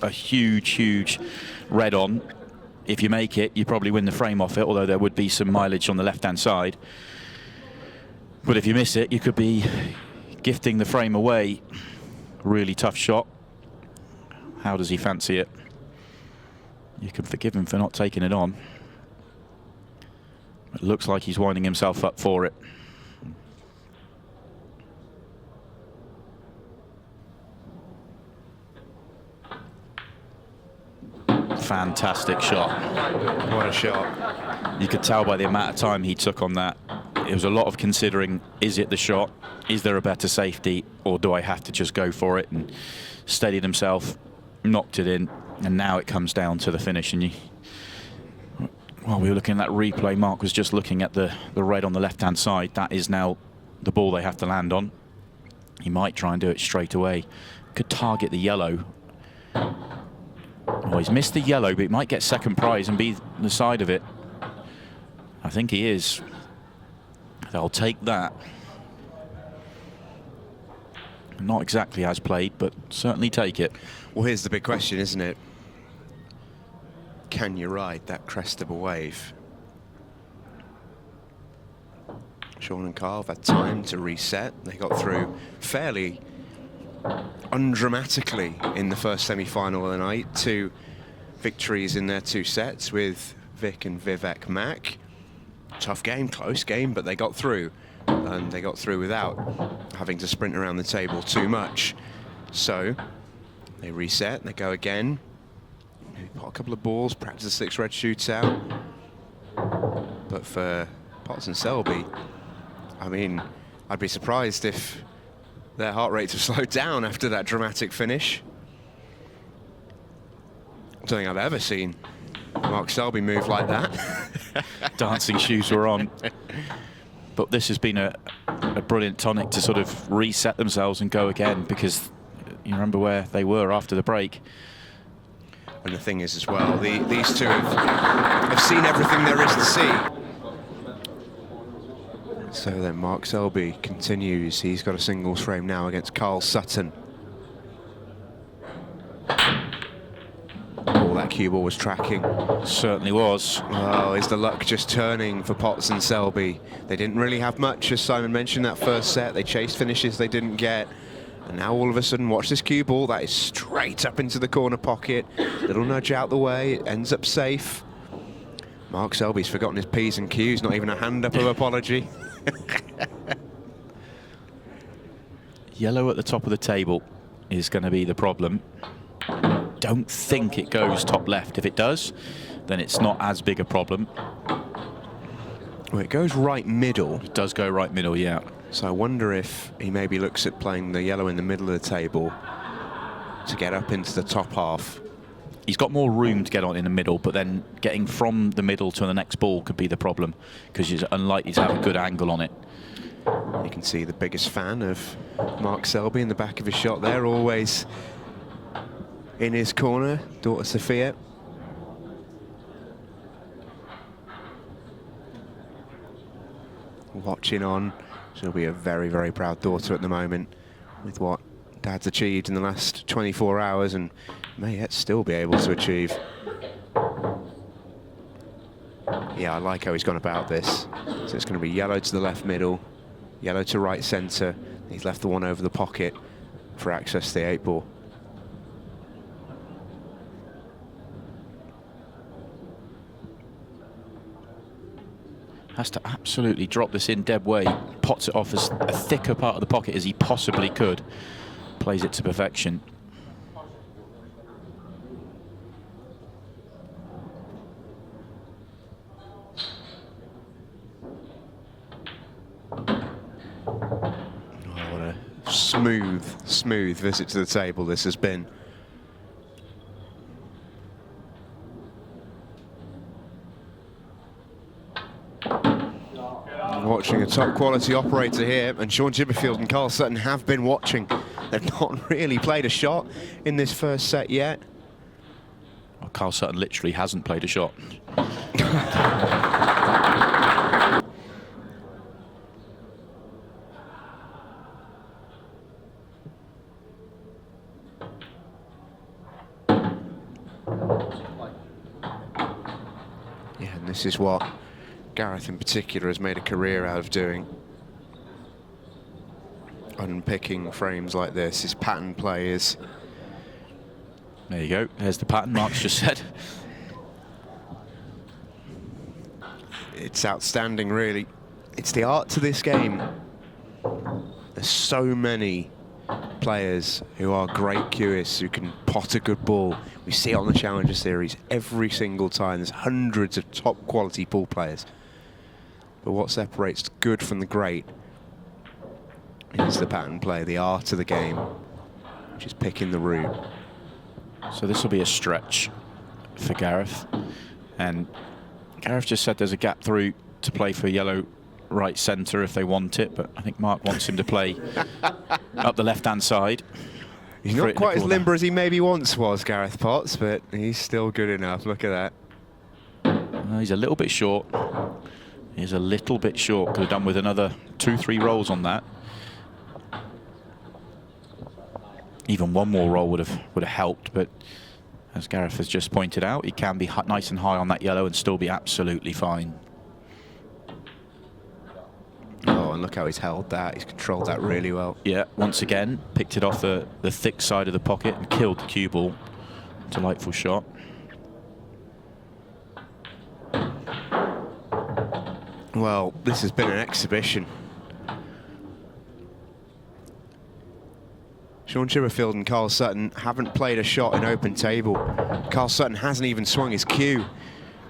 huge red on. If you make it, you probably win the frame off it, although there would be some mileage on the left-hand side. But if you miss it, you could be gifting the frame away. Really tough shot. How does he fancy it? You can forgive him for not taking it on. It looks like he's winding himself up for it. Fantastic shot. What a shot. You could tell by the amount of time he took on that. It was a lot of considering, is it the shot? Is there a better safety? Or do I have to just go for it? And steadied himself, knocked it in, and now it comes down to the finish. And while we were looking at that replay, Mark was just looking at the red on the left-hand side. That is now the ball they have to land on. He might try and do it straight away. Could target the yellow. Oh, he's missed the yellow, but he might get second prize and be the side of it. I think he is. They'll take that. Not exactly as played, but certainly take it. Well, here's the big question, isn't it? Can you ride that crest of a wave? Sean and Carl have had time to reset. They got through fairly undramatically in the first semi-final of the night. 2 victories in their 2 sets with Vic and Vivek Mack. Tough game, close game, but they got through. And they got through without having to sprint around the table too much. So they reset, they go again. Maybe pot a couple of balls, practice a 6 red shootout. But for Potts and Selby, I mean, I'd be surprised if their heart rates have slowed down after that dramatic finish. I don't think I've ever seen Mark Selby move like that. Dancing shoes were on. But this has been a brilliant tonic to sort of reset themselves and go again, because you remember where they were after the break. And the thing is as well, these two have seen everything there is to see. So then Mark Selby continues. He's got a singles frame now against Carl Sutton. Oh, that cue ball was tracking. Certainly was. Oh, is the luck just turning for Potts and Selby? They didn't really have much, as Simon mentioned, that first set. They chased finishes they didn't get. And now all of a sudden, watch this cue ball. That is straight up into the corner pocket. Little nudge out the way. It ends up safe. Mark Selby's forgotten his P's and Q's. Not even a hand up of apology. Yellow at the top of the table is going to be the problem. Don't think it goes top left. If it does, then it's not as big a problem. Well, it goes right middle. It does go right middle, yeah. So I wonder if he maybe looks at playing the yellow in the middle of the table to get up into the top half. He's got more room to get on in the middle, but then getting from the middle to the next ball could be the problem, because he's unlikely to have a good angle on it. You can see the biggest fan of Mark Selby in the back of his shot there, always in his corner, daughter Sophia. Watching on. She'll be a very, very proud daughter at the moment with what Dad's achieved in the last 24 hours and may yet still be able to achieve. Yeah, I like how he's gone about this. So it's going to be yellow to the left middle, yellow to right centre. He's left the one over the pocket for access to the 8 ball. Has to absolutely drop this in dead weight, pots it off as a thicker part of the pocket as he possibly could. Plays it to perfection. What a smooth visit to the table this has been. Watching a top quality operator here, and Sean Chipperfield and Carl Sutton have been watching. They've not really played a shot in this first set yet. Well, Carl Sutton literally hasn't played a shot. Yeah, and this is what Gareth in particular has made a career out of doing. Unpicking frames like this. His pattern play is... There you go. There's the pattern Mark's just said. It's outstanding, really. It's the art to this game. There's so many players who are great cueists who can pot a good ball. We see it on the Challenger Series every single time. There's hundreds of top quality pool players. But what separates good from the great is the pattern play, the art of the game, which is picking the route. So this will be a stretch for Gareth. And Gareth just said there's a gap through to play for yellow right centre if they want it, but I think Mark wants him to play up the left-hand side. He's not quite as limber as he maybe once was, Gareth Potts, but he's still good enough. Look at that. He's a little bit short. He's a little bit short. Could have done with another 2-3 rolls on that. Even one more roll would have helped, but as Gareth has just pointed out, he can be nice and high on that yellow and still be absolutely fine. Oh, and look how he's held that. He's controlled that really well. Yeah, once again, picked it off the thick side of the pocket and killed the cue ball. Delightful shot. Well, this has been an exhibition. Sean Chipperfield and Carl Sutton haven't played a shot in open table. Carl Sutton hasn't even swung his cue.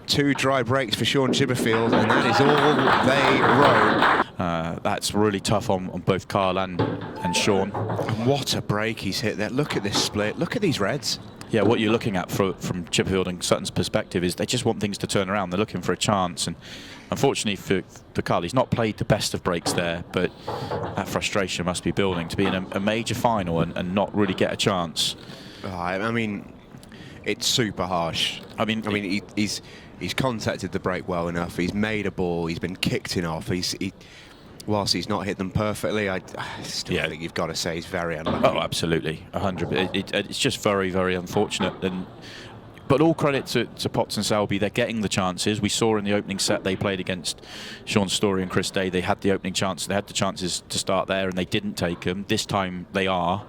2 dry breaks for Sean Chipperfield, and that is all they wrote. That's really tough on both Carl and Sean. And what a break he's hit there. Look at this split. Look at these reds. Yeah, what you're looking at from Chipperfield and Sutton's perspective is they just want things to turn around. They're looking for a chance, and unfortunately for Carl, he's not played the best of breaks there, but that frustration must be building to be in a major final and not really get a chance. I mean, it's super harsh. I mean, he's contacted the break well enough. He's made a ball. He's been kicked in off. Whilst he's not hit them perfectly, I still think you've got to say he's very unlucky. Oh, absolutely, 100. It's just very, very unfortunate. But all credit to Potts and Selby. They're getting the chances. We saw in the opening set they played against Sean Story and Chris Day. They had the opening chance. They had the chances to start there, and they didn't take them. This time they are.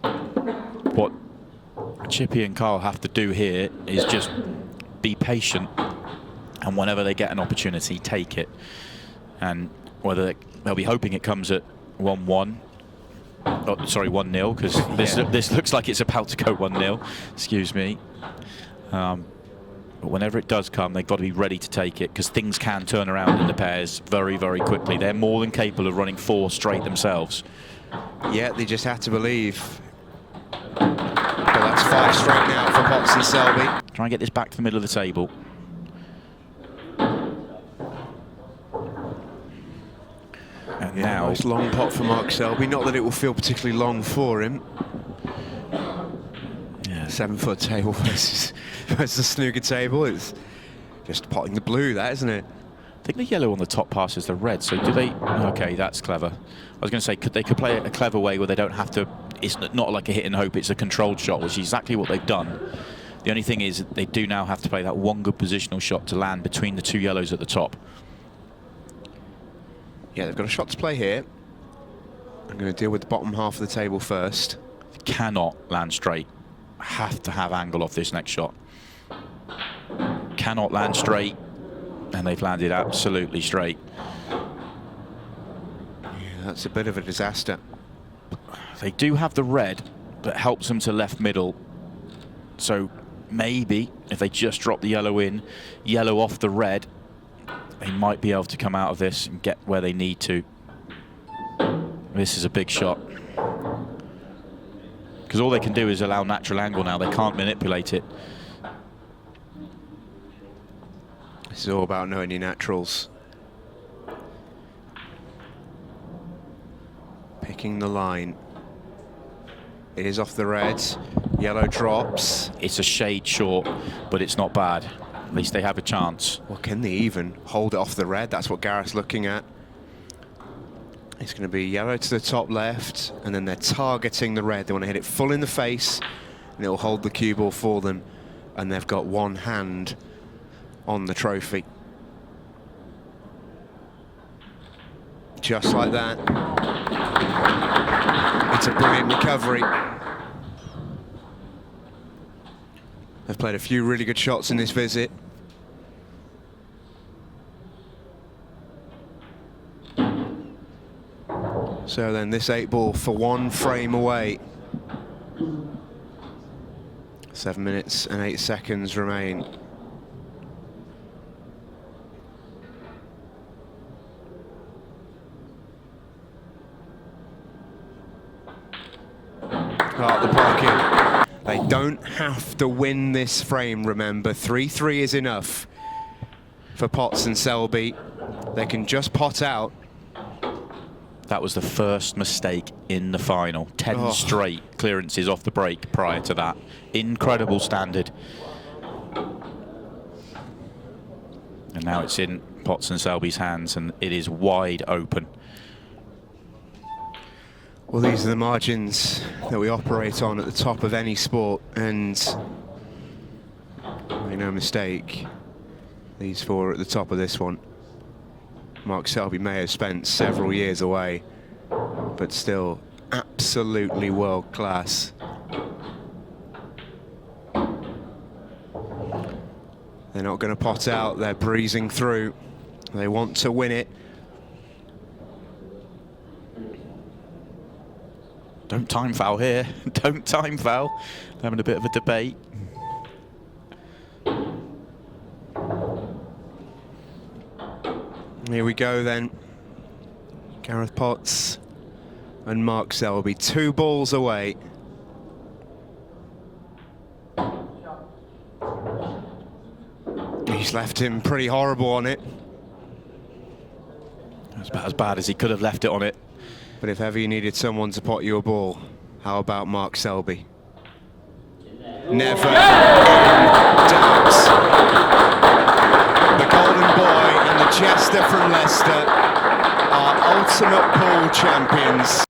What Chippy and Carl have to do here is just be patient, and whenever they get an opportunity, take it. And whether they'll be hoping it comes at 1-1. Oh, sorry, 1-0, because this looks like it's about to go 1-0. Excuse me. But whenever it does come, they've got to be ready to take it, because things can turn around in the pairs very, very quickly. They're more than capable of running 4 straight themselves. Yeah, they just have to believe. Well, that's 5 straight now for Potts and Selby. Try and get this back to the middle of the table. And now, nice long pot for Mark Selby. Not that it will feel particularly long for him. Yeah, 7-foot table versus the snooker table. It's just potting the blue, that, isn't it? I think the yellow on the top passes the red. So do they? Okay, that's clever. I was going to say, they could play it a clever way where they don't have to. It's not like a hit and hope. It's a controlled shot, which is exactly what they've done. The only thing is they do now have to play that one good positional shot to land between the 2 yellows at the top. Yeah, they've got a shot to play here. I'm going to deal with the bottom half of the table first. Cannot land straight. Have to have angle off this next shot. Cannot land straight. and they've landed absolutely straight. Yeah, that's a bit of a disaster. They do have the red that helps them to left middle. So maybe if they just drop the yellow in, yellow off the red, they might be able to come out of this and get where they need to. This is a big shot. Because all they can do is allow natural angle now. They can't manipulate it. This is all about knowing your naturals. Picking the line. It is off the red. Yellow drops. It's a shade short, but it's not bad. At least they have a chance. Well, can they even hold it off the red? That's what Gareth's looking at. It's going to be yellow to the top left, and then they're targeting the red. They want to hit it full in the face, and it'll hold the cue ball for them. And they've got one hand on the trophy. Just like that. It's a brilliant recovery. They've played a few really good shots in this visit. So then this 8-ball for 1 frame away. 7 minutes and 8 seconds remain. Out the pocket. They don't have to win this frame, remember. 3-3 is enough for Potts and Selby. They can just pot out. That was the first mistake in the final. 10 straight clearances off the break prior to that. Incredible standard. And now it's in Potts and Selby's hands, and it is wide open. Well, these are the margins that we operate on at the top of any sport, and make no mistake, these four are at the top of this one. Mark Selby may have spent several years away, but still absolutely world class. They're not going to pot out, they're breezing through. They want to win it. Don't time foul here. Don't time foul. Having a bit of a debate. Here we go then. Gareth Potts and Mark Selby, 2 balls away. He's left him pretty horrible on it. That's about as bad as he could have left it on it. But if ever you needed someone to pot you a ball, how about Mark Selby? Never doubts. The golden boy and the jester from Leicester are ultimate pool champions.